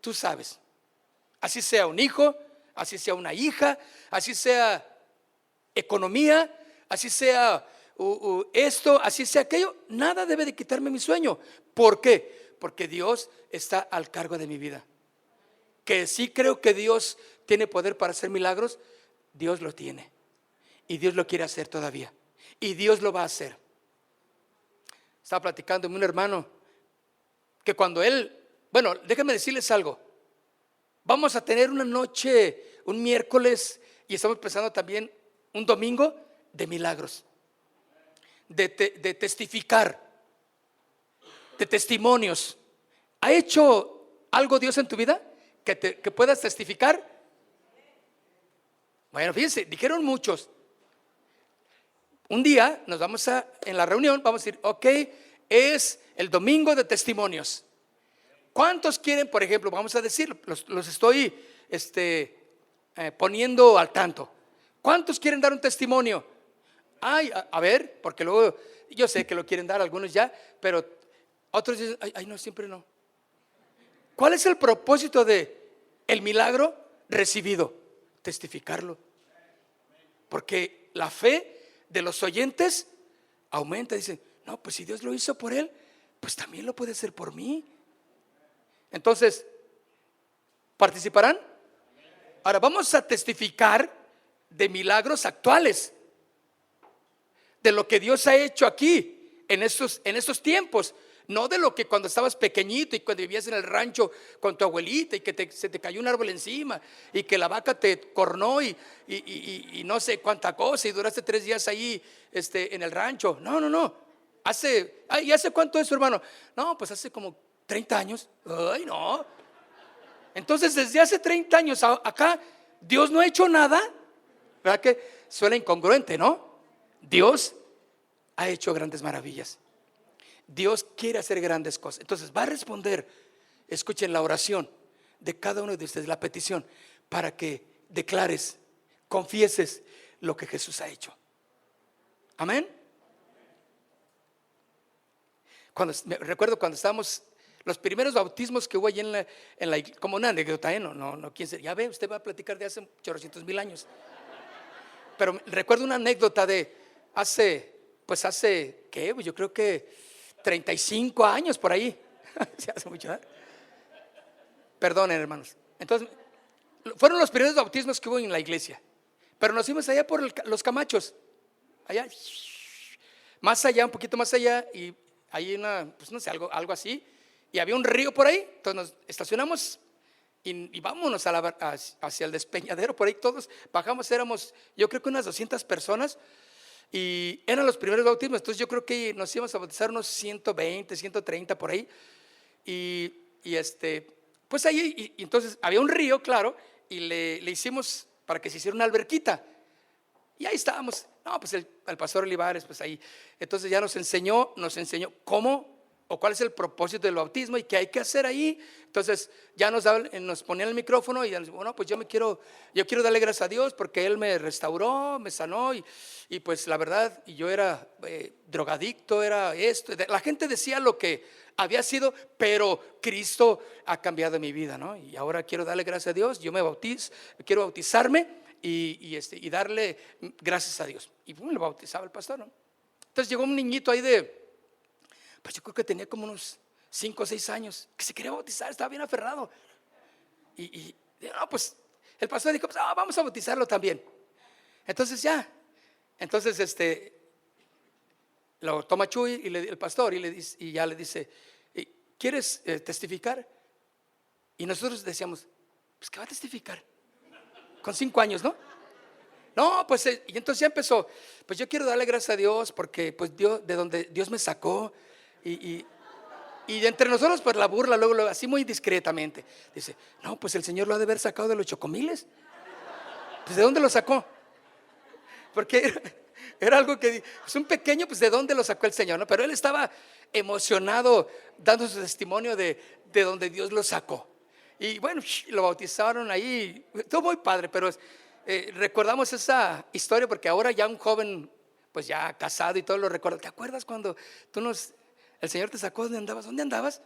Speaker 2: tú sabes. Así sea un hijo, así sea una hija, así sea economía, así sea esto, así sea aquello, nada debe de quitarme mi sueño. ¿Por qué? Porque Dios está al cargo de mi vida. que sí creo que Dios tiene poder para hacer milagros, Dios lo tiene. Y Dios lo quiere hacer todavía. Y Dios lo va a hacer. Estaba platicando con un hermano que cuando él, bueno, déjenme decirles algo. Vamos a tener una noche, un miércoles, y estamos empezando también un domingo de milagros, de testificar, de testimonios. ¿Ha hecho algo Dios en tu vida que puedas testificar? Bueno, fíjense, dijeron muchos. Un día nos vamos en la reunión, vamos a decir, ok, es el domingo de testimonios. ¿Cuántos quieren, por ejemplo, vamos a decir, los estoy poniendo al tanto? ¿Cuántos quieren dar un testimonio? Ay, a ver, porque luego yo sé que lo quieren dar algunos ya, pero otros dicen, ay, no, siempre no. ¿Cuál es el propósito de el milagro recibido? Testificarlo. Porque la fe de los oyentes aumenta. Dicen, no, pues si Dios lo hizo por él, pues también lo puede hacer por mí. Entonces, ¿participarán? Ahora vamos a testificar de milagros actuales, de lo que Dios ha hecho aquí en estos tiempos. No de lo que cuando estabas pequeñito y cuando vivías en el rancho con tu abuelita y que se te cayó un árbol encima y que la vaca te cornó y no sé cuánta cosa y duraste 3 días ahí en el rancho. No. ¿Y hace cuánto es, hermano? No, pues hace como 30 años. Ay, no. Entonces, desde hace 30 años acá, Dios no ha hecho nada. ¿Verdad que suena incongruente, no? Dios ha hecho grandes maravillas. Dios quiere hacer grandes cosas. Entonces va a responder, escuchen la oración de cada uno de ustedes, la petición, para que declares, confieses lo que Jesús ha hecho. Amén. Recuerdo cuando estábamos, los primeros bautismos que hubo allí en la como una anécdota, no, quién se, ya ve, usted va a platicar de hace 800,000 años. Pero recuerdo una anécdota de hace, ¿qué? Yo creo que 35 años por ahí. Se hace mucho, ¿eh? Perdonen, hermanos. Entonces, fueron los primeros bautismos que hubo en la iglesia. Pero nos fuimos allá por los Camachos. Allá, más allá, un poquito más allá. Y hay pues no sé, algo así. Y había un río por ahí. Entonces nos estacionamos y vámonos hacia el despeñadero. Por ahí todos bajamos, éramos, yo creo que unas 200 personas. Y eran los primeros bautismos. Entonces yo creo que nos íbamos a bautizar unos 120, 130 por ahí. Y pues ahí, y entonces había un río, claro, y le hicimos para que se hiciera una alberquita. Y ahí estábamos. No, pues el pastor Olivares, pues ahí. Entonces ya nos enseñó cómo o cuál es el propósito del bautismo y qué hay que hacer ahí. Entonces ya nos ponían el micrófono y ya nos decían, bueno, pues yo quiero darle gracias a Dios porque Él me restauró, me sanó y pues la verdad, y yo era drogadicto, era esto. La gente decía lo que había sido, pero Cristo ha cambiado mi vida, ¿no? Y ahora quiero darle gracias a Dios, yo quiero bautizarme y darle gracias a Dios. Y le bautizaba el pastor, ¿no? Entonces llegó un niñito ahí pues yo creo que tenía como unos 5 o 6 años, que se quería bautizar, estaba bien aferrado. Y no, pues el pastor dijo, pues, vamos a bautizarlo también. Entonces lo toma Chuy el pastor y ya le dice, ¿quieres testificar? Y nosotros decíamos, pues ¿qué va a testificar? Con 5 años, ¿no? No, pues y entonces ya empezó, pues yo quiero darle gracias a Dios porque pues Dios, de donde Dios me sacó. Y de entre nosotros pues la burla luego así muy discretamente dice, no, pues el Señor lo ha de haber sacado de los chocomiles. Pues ¿de dónde lo sacó? Porque era algo que es un pequeño, pues ¿de dónde lo sacó el Señor? ¿No? Pero él estaba emocionado dando su testimonio de donde Dios lo sacó. Y bueno, lo bautizaron ahí, todo muy padre. Pero recordamos esa historia porque ahora ya un joven pues ya casado y todo lo recuerda. ¿Te acuerdas cuando el Señor te sacó? ¿Dónde andabas? ¿Dónde andabas?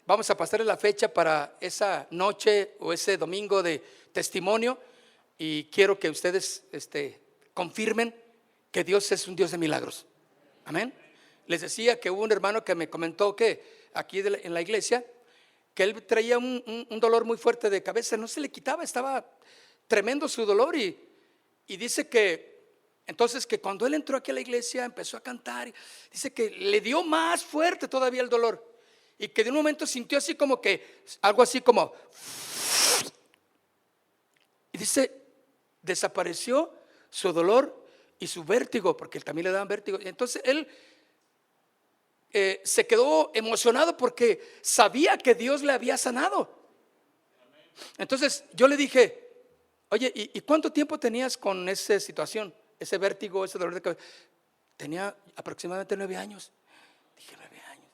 Speaker 2: Vamos a pasar la fecha para esa noche o ese domingo de testimonio y quiero que ustedes confirmen que Dios es un Dios de milagros. Amén. Les decía que hubo un hermano que me comentó que aquí en la iglesia, que él traía un dolor muy fuerte de cabeza, no se le quitaba, estaba tremendo su dolor, y dice que entonces que cuando él entró aquí a la iglesia empezó a cantar, y dice que le dio más fuerte todavía el dolor, y que de un momento sintió así como que algo así como, y dice, desapareció su dolor y su vértigo, porque él también le daban vértigo. Y entonces él se quedó emocionado porque sabía que Dios le había sanado. Entonces yo le dije, oye, ¿y cuánto tiempo tenías con esa situación, ese vértigo, ese dolor de cabeza? Tenía aproximadamente 9 años. Dije, 9 años.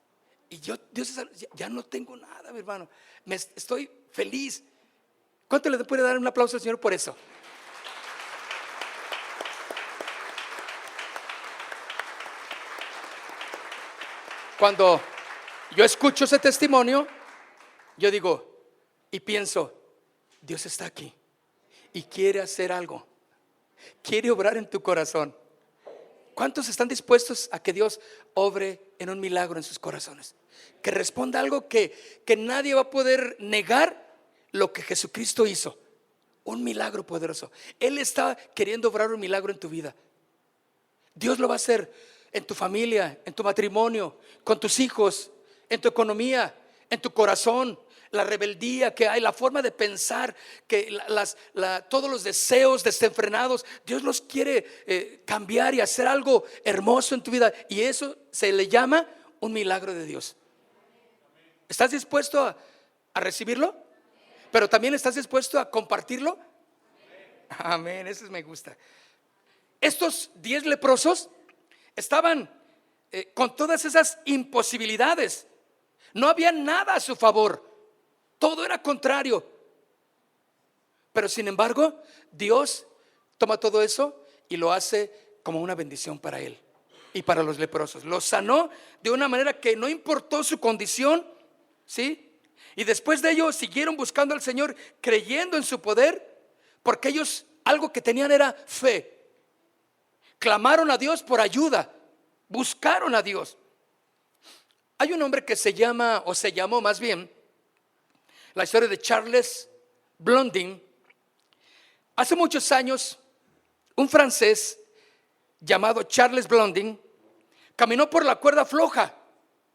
Speaker 2: Y Dios ya no tengo nada, mi hermano. Estoy feliz. ¿Cuánto le puede dar un aplauso al Señor por eso? Cuando yo escucho ese testimonio, yo digo y pienso, Dios está aquí y quiere hacer algo, quiere obrar en tu corazón. ¿Cuántos están dispuestos a que Dios obre en un milagro en sus corazones? Que responda algo que nadie va a poder negar, lo que Jesucristo hizo, un milagro poderoso. Él está queriendo obrar un milagro en tu vida. Dios lo va a hacer en tu familia, en tu matrimonio, con tus hijos, en tu economía, en tu corazón. La rebeldía que hay, la forma de pensar, que todos los deseos desenfrenados, Dios los quiere cambiar y hacer algo hermoso en tu vida. Y eso se le llama un milagro de Dios. ¿Estás dispuesto a recibirlo? Pero también estás dispuesto a compartirlo. Amén, eso me gusta. Estos 10 leprosos estaban con todas esas imposibilidades. No había nada a su favor, todo era contrario. Pero sin embargo, Dios toma todo eso y lo hace como una bendición para él y para los leprosos. Los sanó de una manera que no importó su condición, ¿sí? Y después de ello siguieron buscando al Señor, creyendo en su poder, porque ellos algo que tenían era fe. Clamaron a Dios por ayuda, buscaron a Dios. Hay un hombre que se llama, o se llamó más bien, la historia de Charles Blondin. Hace muchos años, un francés llamado Charles Blondin caminó por la cuerda floja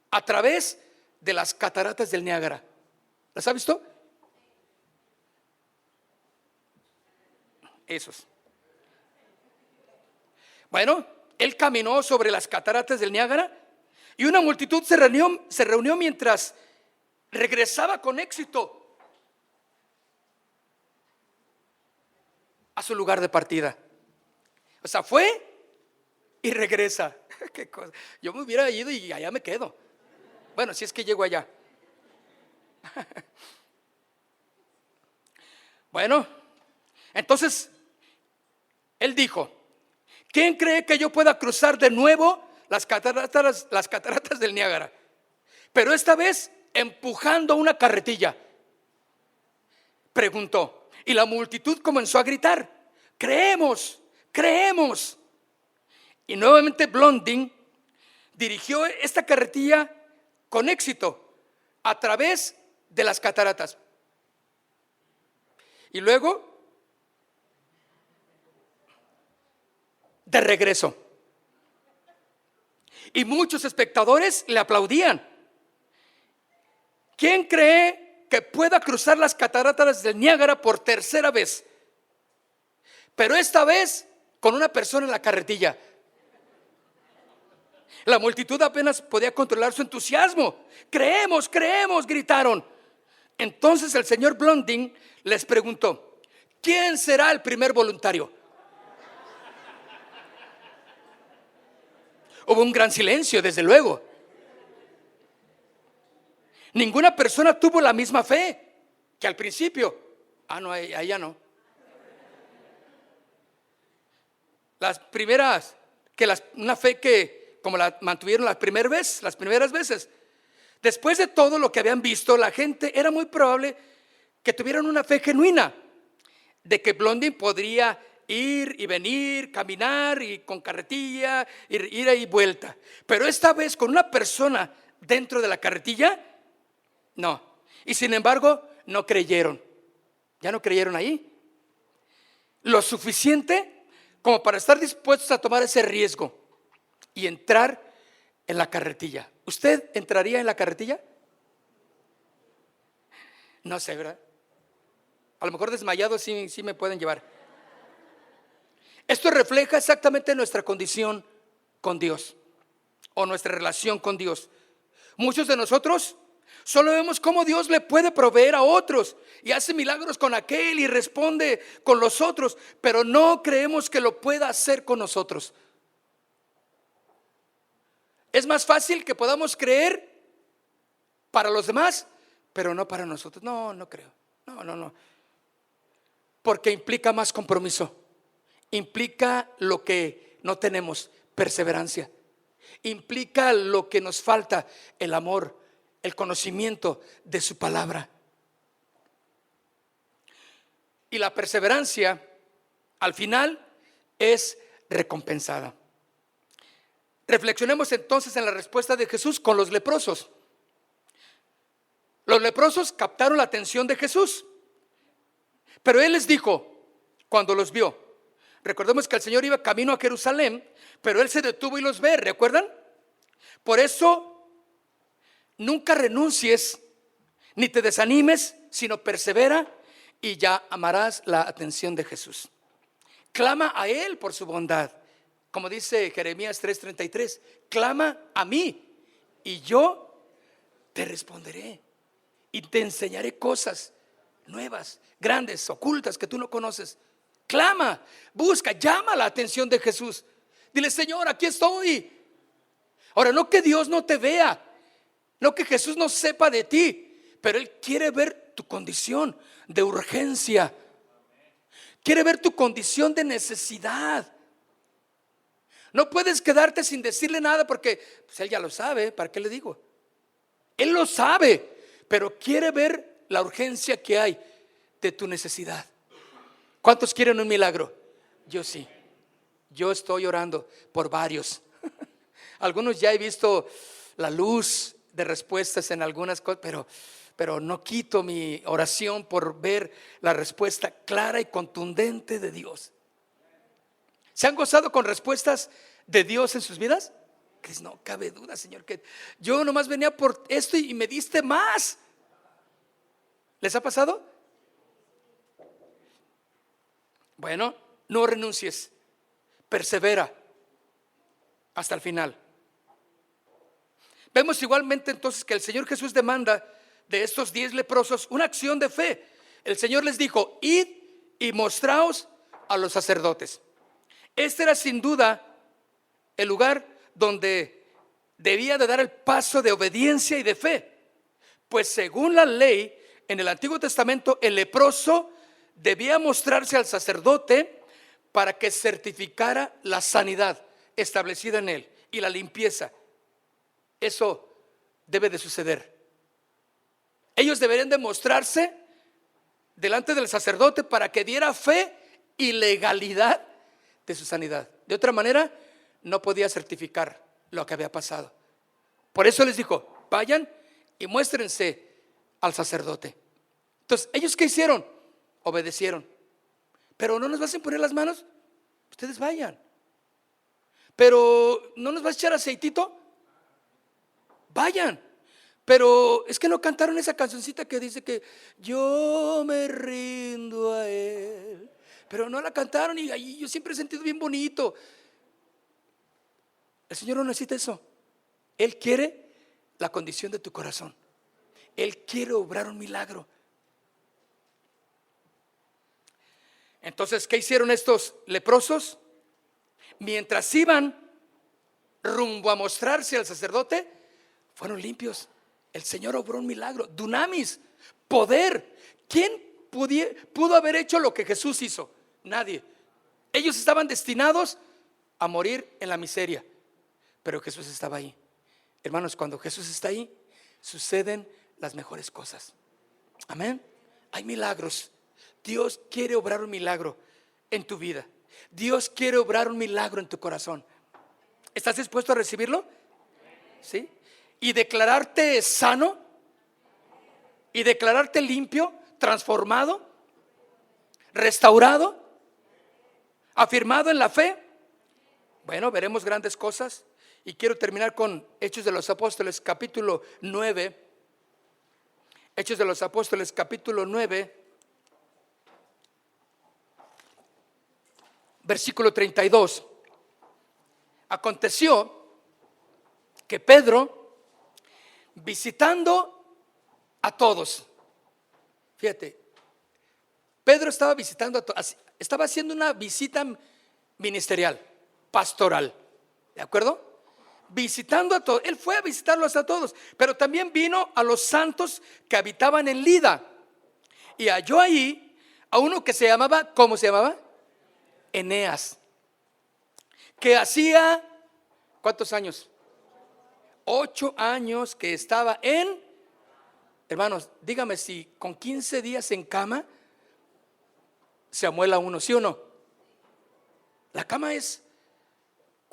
Speaker 2: a través de las cataratas del Niágara. ¿Las ha visto? Esos. Bueno, él caminó sobre las cataratas del Niágara y una multitud se reunió mientras regresaba con éxito a su lugar de partida. O sea, fue y regresa. ¿Qué cosa? Yo me hubiera ido y allá me quedo. Bueno, si es que llego allá. Bueno, entonces él dijo, ¿quién cree que yo pueda cruzar de nuevo las cataratas del Niágara? Pero esta vez empujando una carretilla. Preguntó, y la multitud comenzó a gritar, creemos, creemos. Y nuevamente Blondin dirigió esta carretilla con éxito a través de las cataratas. Y luego, de regreso. Y muchos espectadores le aplaudían. ¿Quién cree que pueda cruzar las cataratas del Niágara por tercera vez? Pero esta vez con una persona en la carretilla. La multitud apenas podía controlar su entusiasmo. Creemos, creemos, gritaron. Entonces el señor Blondin les preguntó, ¿quién será el primer voluntario? Hubo un gran silencio, desde luego. Ninguna persona tuvo la misma fe que al principio. No, allá no. Las primeras, una fe que como la mantuvieron las primeras veces. Después de todo lo que habían visto, la gente era muy probable que tuvieran una fe genuina de que Blondin podría ir y venir, caminar y con carretilla, ir y vuelta. Pero esta vez con una persona dentro de la carretilla, no. Y sin embargo, no creyeron. Ya no creyeron ahí. Lo suficiente como para estar dispuestos a tomar ese riesgo y entrar en la carretilla. ¿Usted entraría en la carretilla? No sé, ¿verdad? A lo mejor desmayado sí me pueden llevar. Esto refleja exactamente nuestra condición con Dios o nuestra relación con Dios. Muchos de nosotros solo vemos cómo Dios le puede proveer a otros y hace milagros con aquel y responde con los otros, pero no creemos que lo pueda hacer con nosotros. Es más fácil que podamos creer para los demás, pero no para nosotros. No creo. No. Porque implica más compromiso. Implica lo que no tenemos, perseverancia. Implica lo que nos falta, el amor, el conocimiento de su palabra. Y la perseverancia, al final, es recompensada. Reflexionemos entonces en la respuesta de Jesús con los leprosos. Los leprosos captaron la atención de Jesús, pero Él les dijo cuando los vio. Recordemos que el Señor iba camino a Jerusalén, pero Él se detuvo y los ve, ¿recuerdan? Por eso, nunca renuncies ni te desanimes, sino persevera y ya amarás la atención de Jesús. Clama a Él por su bondad. Como dice Jeremías 3:33, clama a mí y yo te responderé y te enseñaré cosas nuevas, grandes, ocultas que tú no conoces. Clama, busca, llama la atención de Jesús. Dile: Señor, aquí estoy. Ahora, no que Dios no te vea, no que Jesús no sepa de ti, pero Él quiere ver tu condición de urgencia. Quiere ver tu condición de necesidad. No puedes quedarte sin decirle nada porque pues, Él ya lo sabe. ¿Para qué le digo? Él lo sabe, pero quiere ver la urgencia que hay de tu necesidad. ¿Cuántos quieren un milagro? Yo sí. Yo estoy orando por varios. Algunos ya he visto la luz de respuestas en algunas cosas, pero no quito mi oración por ver la respuesta clara y contundente de Dios. ¿Se han gozado con respuestas de Dios en sus vidas? No cabe duda, Señor, que yo nomás venía por esto y me diste más. ¿Les ha pasado? Bueno, no renuncies, persevera hasta el final. Vemos igualmente entonces que el Señor Jesús demanda de estos 10 leprosos una acción de fe. El Señor les dijo: id y mostraos a los sacerdotes. Este era sin duda el lugar donde debía de dar el paso de obediencia y de fe, pues según la ley en el Antiguo Testamento, el leproso debía mostrarse al sacerdote para que certificara la sanidad establecida en él y la limpieza. Eso debe de suceder. Ellos deberían de mostrarse delante del sacerdote para que diera fe y legalidad de su sanidad. De otra manera, no podía certificar lo que había pasado. Por eso les dijo: vayan y muéstrense al sacerdote. Entonces, ¿ellos qué hicieron? Obedecieron. Pero no nos vas a imponer las manos, ustedes vayan. Pero no nos vas a echar aceitito, vayan. Pero es que no cantaron esa cancioncita que dice que yo me rindo a Él. Pero no la cantaron y ahí yo siempre he sentido bien bonito. El Señor no necesita eso. Él quiere la condición de tu corazón. Él quiere obrar un milagro. Entonces, ¿qué hicieron estos leprosos? Mientras iban rumbo a mostrarse al sacerdote, fueron limpios. El Señor obró un milagro. Dunamis, poder. ¿Quién pudo haber hecho lo que Jesús hizo? Nadie. Ellos estaban destinados a morir en la miseria, pero Jesús estaba ahí. Hermanos, cuando Jesús está ahí, suceden las mejores cosas. Amén. Hay milagros. Dios quiere obrar un milagro en tu vida. Dios quiere obrar un milagro en tu corazón. ¿Estás dispuesto a recibirlo? ¿Sí? Y declararte sano, y declararte limpio, transformado, restaurado, afirmado en la fe. Bueno, veremos grandes cosas. Y quiero terminar con Hechos de los Apóstoles, capítulo 9. Hechos de los Apóstoles, capítulo 9, versículo 32. Aconteció que Pedro, visitando a todos, fíjate, Pedro estaba visitando a todos, estaba haciendo una visita ministerial, pastoral, ¿de acuerdo? Visitando a todos, él fue a visitarlos a todos, pero también vino a los santos que habitaban en Lida, y halló ahí a uno que se llamaba, ¿cómo se llamaba? Eneas, que hacía, ¿cuántos años? 8 años que estaba en, hermanos, dígame si con 15 días en cama se amuela uno, ¿sí o no? La cama es,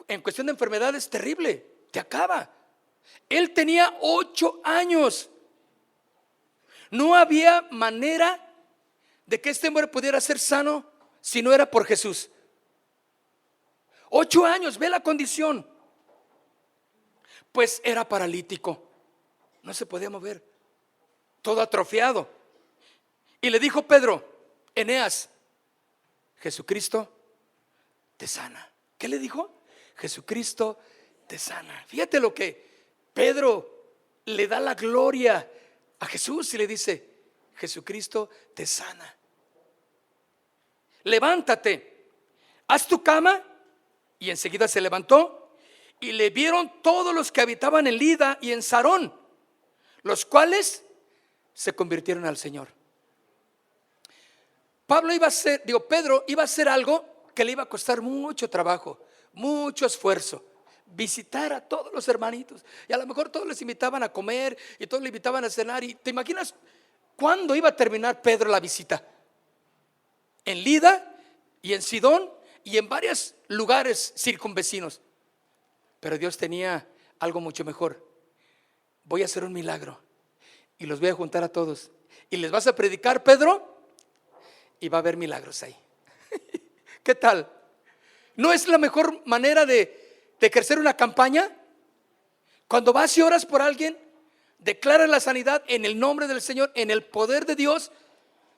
Speaker 2: en cuestión de enfermedad, es terrible, te acaba. Él tenía 8 años. No había manera de que este hombre pudiera ser sano si no era por Jesús. 8 años, ve la condición. Pues era paralítico, no se podía mover, todo atrofiado. Y le dijo Pedro: Eneas, Jesucristo te sana. ¿Qué le dijo? Jesucristo te sana. Fíjate lo que Pedro le da la gloria a Jesús y le dice: Jesucristo te sana. Levántate, haz tu cama. Y enseguida se levantó, y le vieron todos los que habitaban en Lida y en Sarón, los cuales se convirtieron al Señor. Pedro iba a hacer algo que le iba a costar mucho trabajo, mucho esfuerzo: visitar a todos los hermanitos. Y a lo mejor todos les invitaban a comer y todos le invitaban a cenar. Y ¿te imaginas cuándo iba a terminar Pedro la visita? En Lida y en Sidón y en varios lugares circunvecinos. Pero Dios tenía algo mucho mejor. Voy a hacer un milagro y los voy a juntar a todos, y les vas a predicar, Pedro, y va a haber milagros ahí. ¿Qué tal? ¿No es la mejor manera de crecer una campaña? Cuando vas y oras por alguien, declaras la sanidad en el nombre del Señor, en el poder de Dios.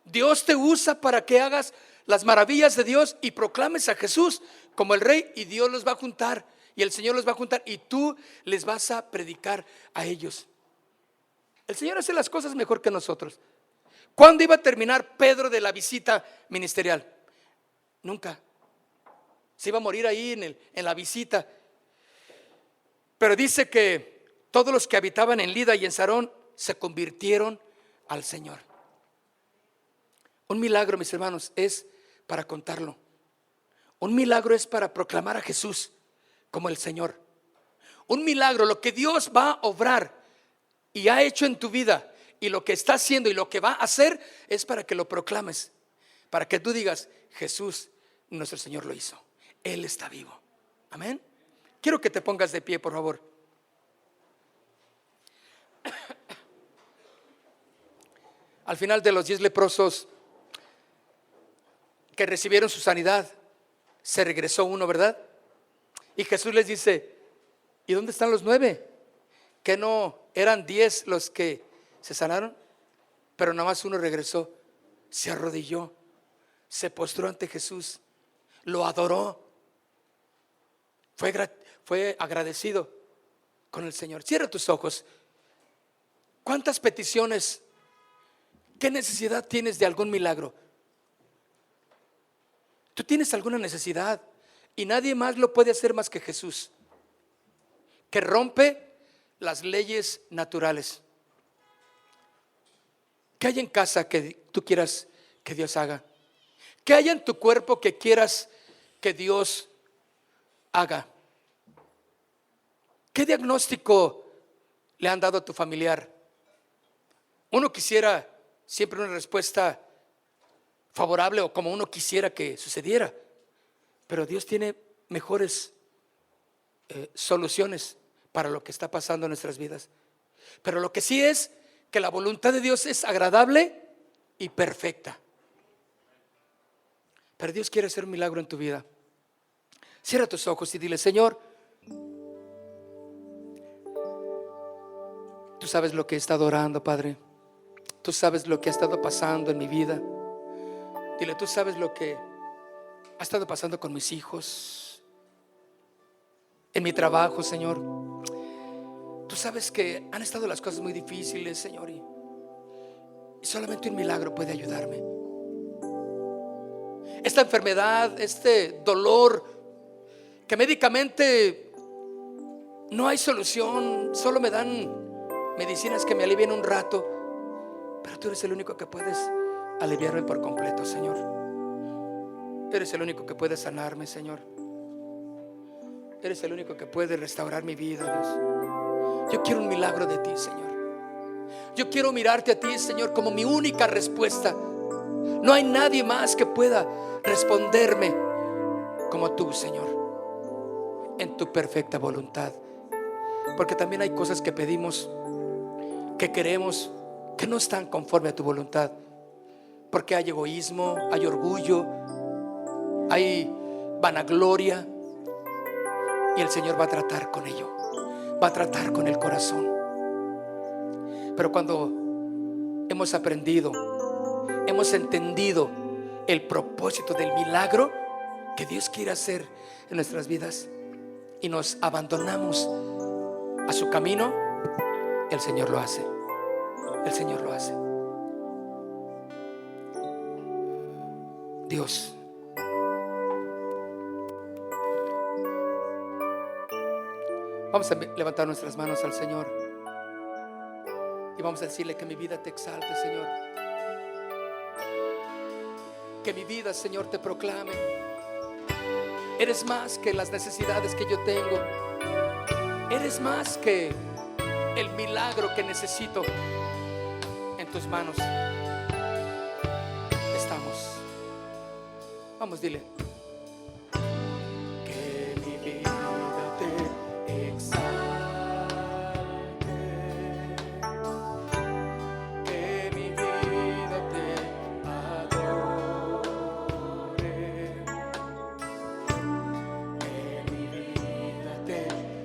Speaker 2: Dios te usa para que hagas las maravillas de Dios y proclames a Jesús como el Rey, y Dios los va a juntar, y el Señor los va a juntar, y tú les vas a predicar a ellos. El Señor hace las cosas mejor que nosotros. ¿Cuándo iba a terminar Pedro de la visita ministerial? Nunca. Se iba a morir ahí en la visita. Pero dice que todos los que habitaban en Lida y en Sarón se convirtieron al Señor. Un milagro, mis hermanos, es para contarlo. Un milagro es para proclamar a Jesús como el Señor. Un milagro, lo que Dios va a obrar y ha hecho en tu vida, y lo que está haciendo y lo que va a hacer, es para que lo proclames, para que tú digas: Jesús, nuestro Señor, lo hizo. Él está vivo. Amén. Quiero que te pongas de pie, por favor. Al final de los 10 leprosos que recibieron su sanidad, se regresó uno, ¿verdad? Y Jesús les dice: ¿y dónde están los 9? ¿Que no eran 10 los que se sanaron? Pero nada más uno regresó, se arrodilló, se postró ante Jesús, lo adoró, fue agradecido con el Señor. Cierra tus ojos. ¿Cuántas peticiones? ¿Qué necesidad tienes de algún milagro? Tú tienes alguna necesidad, y nadie más lo puede hacer más que Jesús, que rompe las leyes naturales. ¿Qué hay en casa que tú quieras que Dios haga? ¿Qué hay en tu cuerpo que quieras que Dios haga? ¿Qué diagnóstico le han dado a tu familiar? Uno quisiera siempre una respuesta favorable, o como uno quisiera que sucediera. Pero Dios tiene mejores soluciones para lo que está pasando en nuestras vidas. Pero lo que sí es que la voluntad de Dios es agradable y perfecta. Pero Dios quiere hacer un milagro en tu vida. Cierra tus ojos y dile: Señor, tú sabes lo que he estado orando, Padre. Tú sabes lo que ha estado pasando en mi vida. Dile: tú sabes lo que ha estado pasando con mis hijos, en mi trabajo, Señor. Tú sabes que han estado las cosas muy difíciles, Señor, y solamente un milagro puede ayudarme. Esta enfermedad, este dolor, que médicamente no hay solución, solo me dan medicinas que me alivian un rato, pero tú eres el único que puedes aliviarme por completo, Señor. Eres el único que puede sanarme, Señor. Eres el único que puede restaurar mi vida, Dios. Yo quiero un milagro de ti, Señor. Yo quiero mirarte a ti, Señor, como mi única respuesta. No hay nadie más que pueda responderme como tú, Señor, en tu perfecta voluntad. Porque también hay cosas que pedimos, que queremos, que no están conforme a tu voluntad. Porque hay egoísmo, hay orgullo, hay vanagloria. Y el Señor va a tratar con ello, va a tratar con el corazón. Pero cuando hemos aprendido, hemos entendido el propósito del milagro que Dios quiere hacer en nuestras vidas y nos abandonamos a su camino, el Señor lo hace. El Señor lo hace. Dios, vamos a levantar nuestras manos al Señor y vamos a decirle: que mi vida te exalte, Señor. Que mi vida, Señor, te proclame. Eres más que las necesidades que yo tengo. Eres más que el milagro que necesito. En tus manos estamos. Vamos, dile: que mi vida te exalte. Que mi vida te adore. Que mi vida te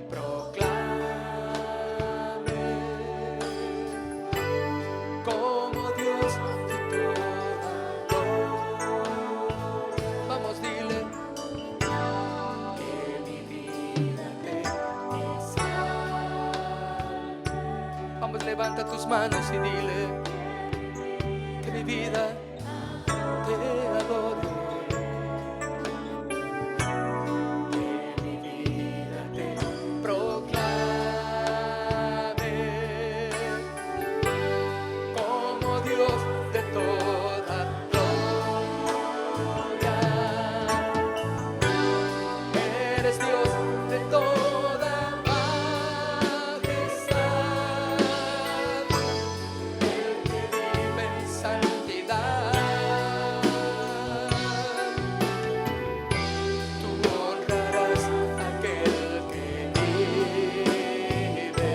Speaker 2: proclame como Dios de toda gloria. Vamos, dile: que mi vida te exalte. Vamos, levanta tus manos y dile: que mi vida te adore. Que mi vida te proclame como Dios de toda gloria. Eres Dios de toda majestad, el que vive en santidad. Tú honrarás a aquel que vive,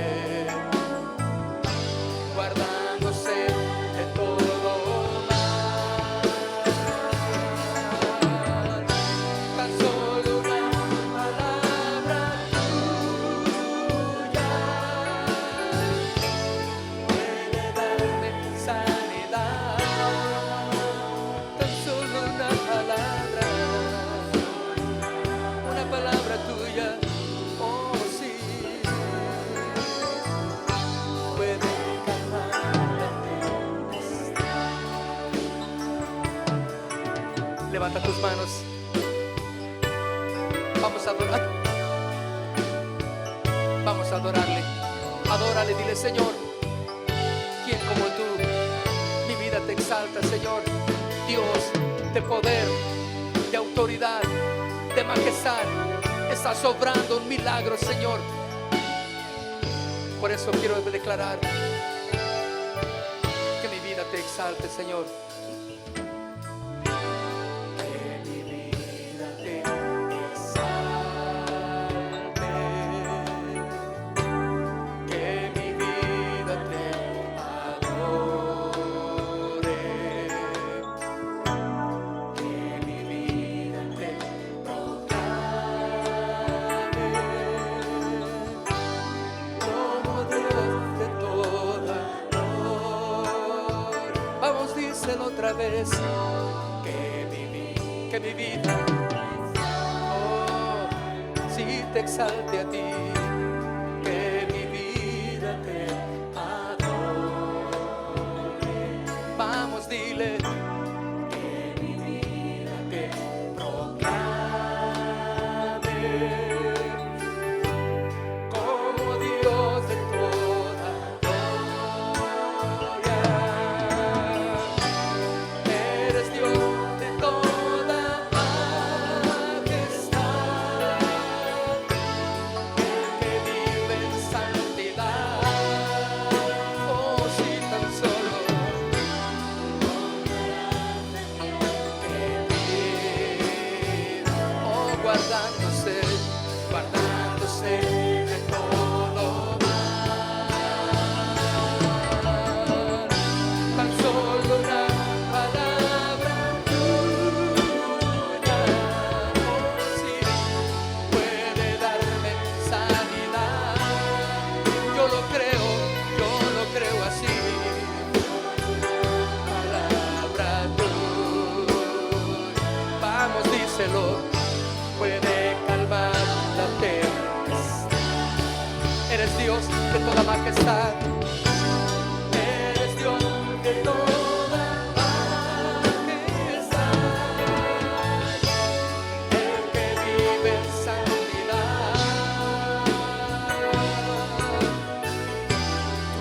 Speaker 2: guardándose de todo mal. Tan solo una palabra tuya puede darme sanidad. Tan solo una palabra tuya, oh sí, puede calmar la tempestad. Levanta tus manos. Vamos a adorar. Vamos a adorarle. Adórale, dile: Señor, ¿quién como tú? Mi vida te exalta, Señor. Dios de poder, de autoridad, de majestad. Estás obrando un milagro, Señor. Por eso quiero declarar: que mi vida te exalte, Señor. Que mi vida te otra vez que mi vida, oh, si te exalte a ti, que mi vida te adore. Vamos, dile, que mi vida te proclame como Dios de toda gloria. Eres Dios de toda majestad, el que vive en santidad. Oh, si tan solo que vive, oh, guardándose de todo mal. Tan solo una palabra tuya, sí, puede darme sanidad. Yo lo creo así. Palabra tuya, vamos, díselo, puede calmar la tempestad. Eres Dios de toda majestad, eres Dios de toda majestad, el que vive en santidad.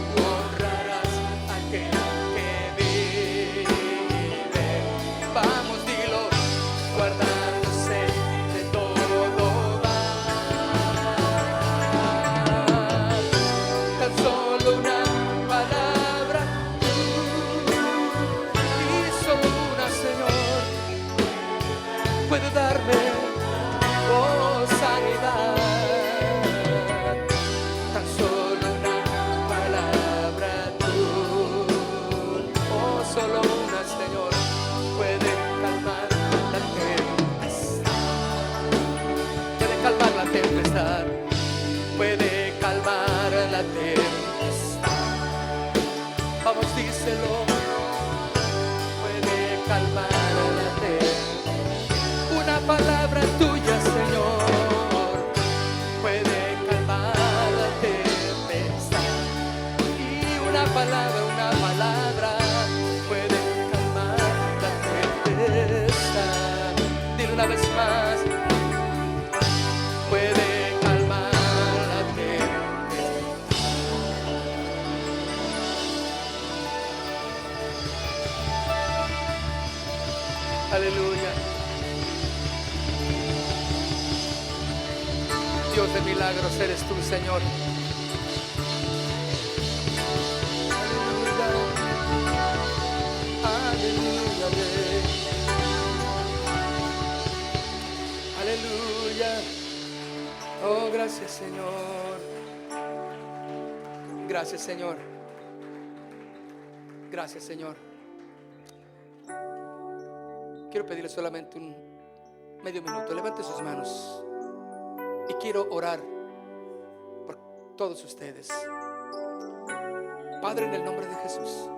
Speaker 2: Tú honrarás a aquel que vive. Vamos, dilo, guardándose de todo mal. Tan solo una palabra y solo una, Señor, puede darme, oh, sanidad. Tan solo una palabra tuya, oh, solo una, Señor, puede calmar la tempestad. Puede calmar la tempestad, puede calmar la tempestad. Vamos, díselo, puede calmar la tempestad. Una palabra tuya, Señor, puede calmar la tempestad. Y una palabra puede calmar la tempestad. Dile una vez más, puede calmar la tempestad. Aleluya. Dios de milagros eres tú, Señor. Aleluya, aleluya, aleluya. Oh, gracias, Señor. Gracias, Señor. Gracias, Señor. Quiero pedirle solamente un medio minuto. Levante sus manos y quiero orar por todos ustedes. Padre, en el nombre de Jesús,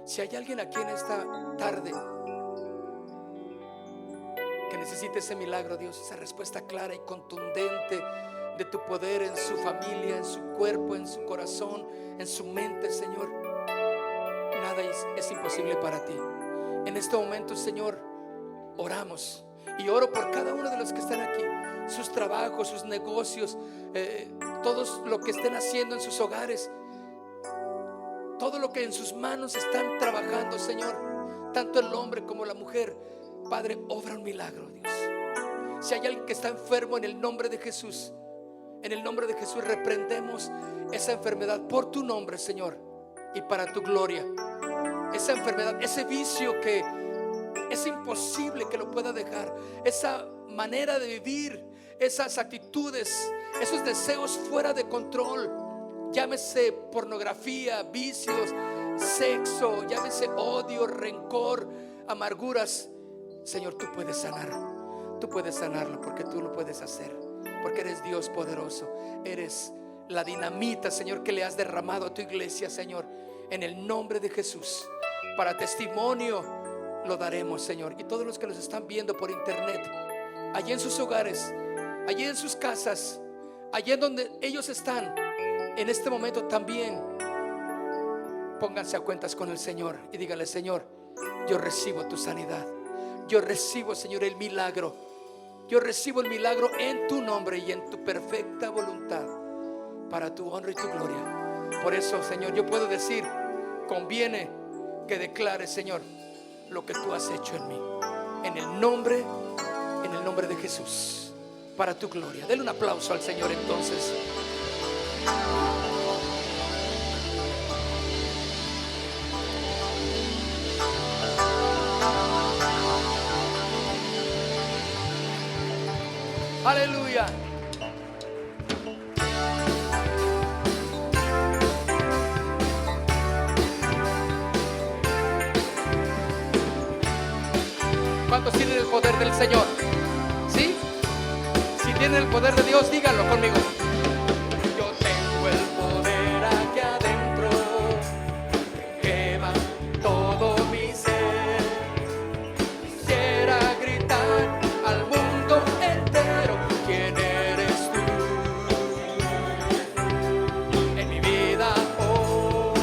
Speaker 2: si hay alguien aquí en esta tarde que necesite ese milagro, Dios, esa respuesta clara y contundente de tu poder en su familia, en su cuerpo, en su corazón, en su mente, Señor, nada es imposible para ti. En este momento, Señor, oramos y oro por cada uno de los que están aquí, sus trabajos, sus negocios, todos lo que estén haciendo en sus hogares, todo lo que en sus manos están trabajando, Señor, tanto el hombre como la mujer. Padre, obra un milagro, Dios. Si hay alguien que está enfermo, en el nombre de Jesús, reprendemos esa enfermedad por tu nombre, Señor, y para tu gloria. Esa enfermedad, ese vicio que es imposible que lo pueda dejar, esa manera de vivir, esas actitudes, esos deseos fuera de control, llámese pornografía, vicios, sexo, llámese odio, rencor, amarguras. Señor, tú puedes sanarlo porque tú lo puedes hacer, porque eres Dios poderoso, eres la dinamita, Señor, que le has derramado a tu iglesia, Señor. En el nombre de Jesús, para testimonio, lo daremos, Señor. Y todos los que nos están viendo por internet, allí en sus hogares, allí en sus casas, allí en donde ellos están, en este momento también, pónganse a cuentas con el Señor y díganle: Señor, yo recibo tu sanidad. Yo recibo, Señor, el milagro. Yo recibo el milagro en tu nombre y en tu perfecta voluntad, para tu honra y tu gloria. Por eso, Señor, yo puedo decir: conviene que declares, Señor, lo que tú has hecho en mí, en el nombre de Jesús, para tu gloria. Denle un aplauso al Señor entonces. Aleluya. ¿Cuántos tienen el poder del Señor? ¿Sí? Si tienen el poder de Dios, díganlo conmigo. Yo tengo el poder aquí adentro, quema todo mi ser. Quisiera gritar al mundo entero: ¿quién eres tú? En mi vida hoy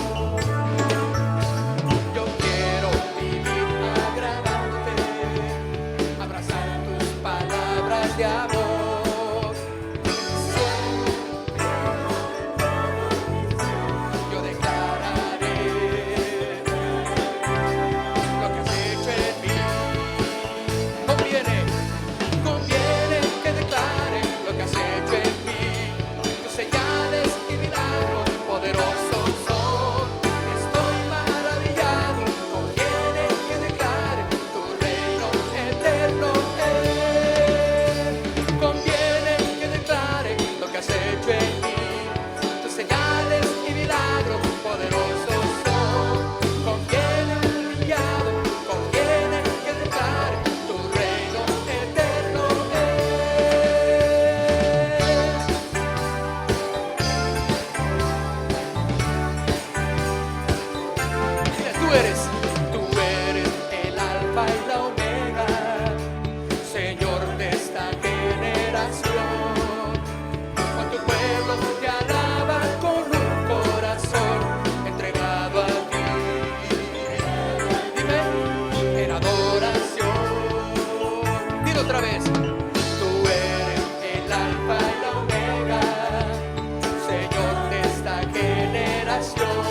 Speaker 2: yo quiero vivir agradarte, abrazar tus palabras de amor. Yo declararé lo que has hecho en mí. Conviene que declare lo que has hecho en mí. Tus señales y milagros poderosos son. Estoy maravillado. Conviene que declare tu reino eterno es. Conviene que declare lo que has hecho en mí. Tus señales y milagros poderosos son. Conviene humillado. Conviene que declare tu reino eterno es. Mira, tú eres el alfa y la omega, Señor de esta generación. Con tu pueblo te alaba con un corazón entregado a ti. Dime, en adoración. Dilo otra vez. Tú eres el alfa y la omega, Señor de esta generación.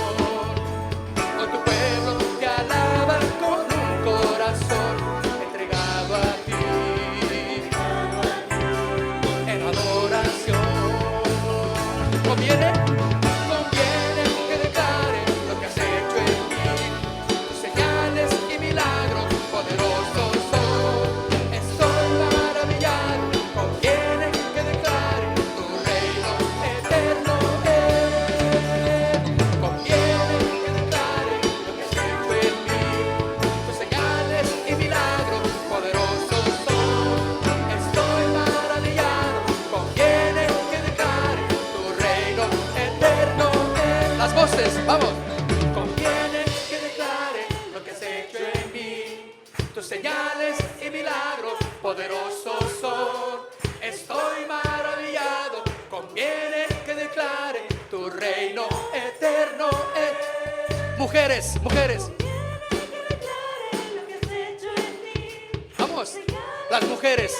Speaker 2: Con tu pueblo te alaba con un corazón entregado a ti. En adoración. Conviene que declare lo que has hecho en mí. Tus señales y milagros poderosos son. Estoy maravillado. Conviene que declare tu reino eterno es. Conviene que declare lo que has hecho en mí. Tus señales y milagros poderosos son. Estoy maravillado. Conviene que declare tu reino eterno es. Las voces, vamos. Conviene que declare lo que has hecho en mí. Tus señales y milagros poderosos son. Estoy maravillado. Conviene que declare tu reino eterno es. Mujeres, vamos, las mujeres.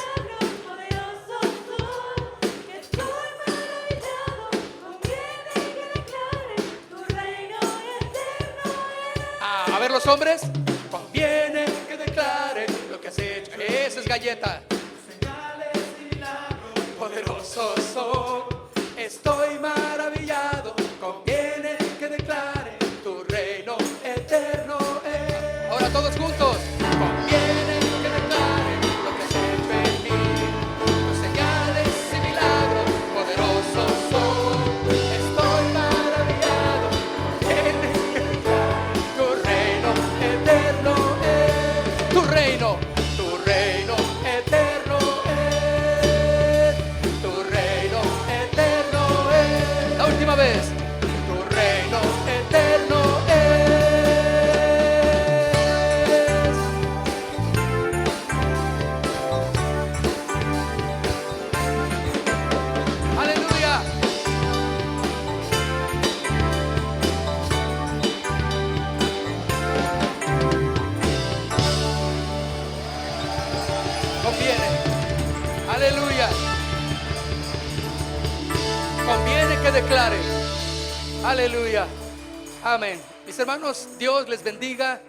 Speaker 2: A ver los hombres. Conviene que declare lo que has hecho. Esa es galleta. Poderosos son. Estoy maravillado. Conviene que declare tu reino eterno es. Ahora todos juntos. Conviene que declare lo que has hecho en mí. Tus señales y milagros poderosos son. Estoy maravillado. Conviene que declare tu reino eterno es. Tu reino eterno es. Tu reino eterno es. La última vez. Tu reino eterno es. que declare. Aleluya. Amén. Mis hermanos, Dios les bendiga.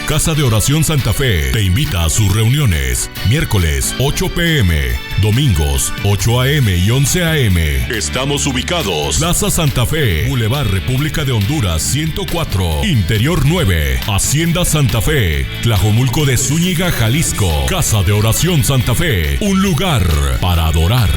Speaker 1: Casa de Oración Santa Fe te invita a sus reuniones. Miércoles 8 p.m, domingos 8 a.m. y 11 a.m. Estamos ubicados: Plaza Santa Fe, Boulevard República de Honduras 104, Interior 9, Hacienda Santa Fe, Tlajomulco de Zúñiga, Jalisco. Casa de Oración Santa Fe, un lugar para adorar.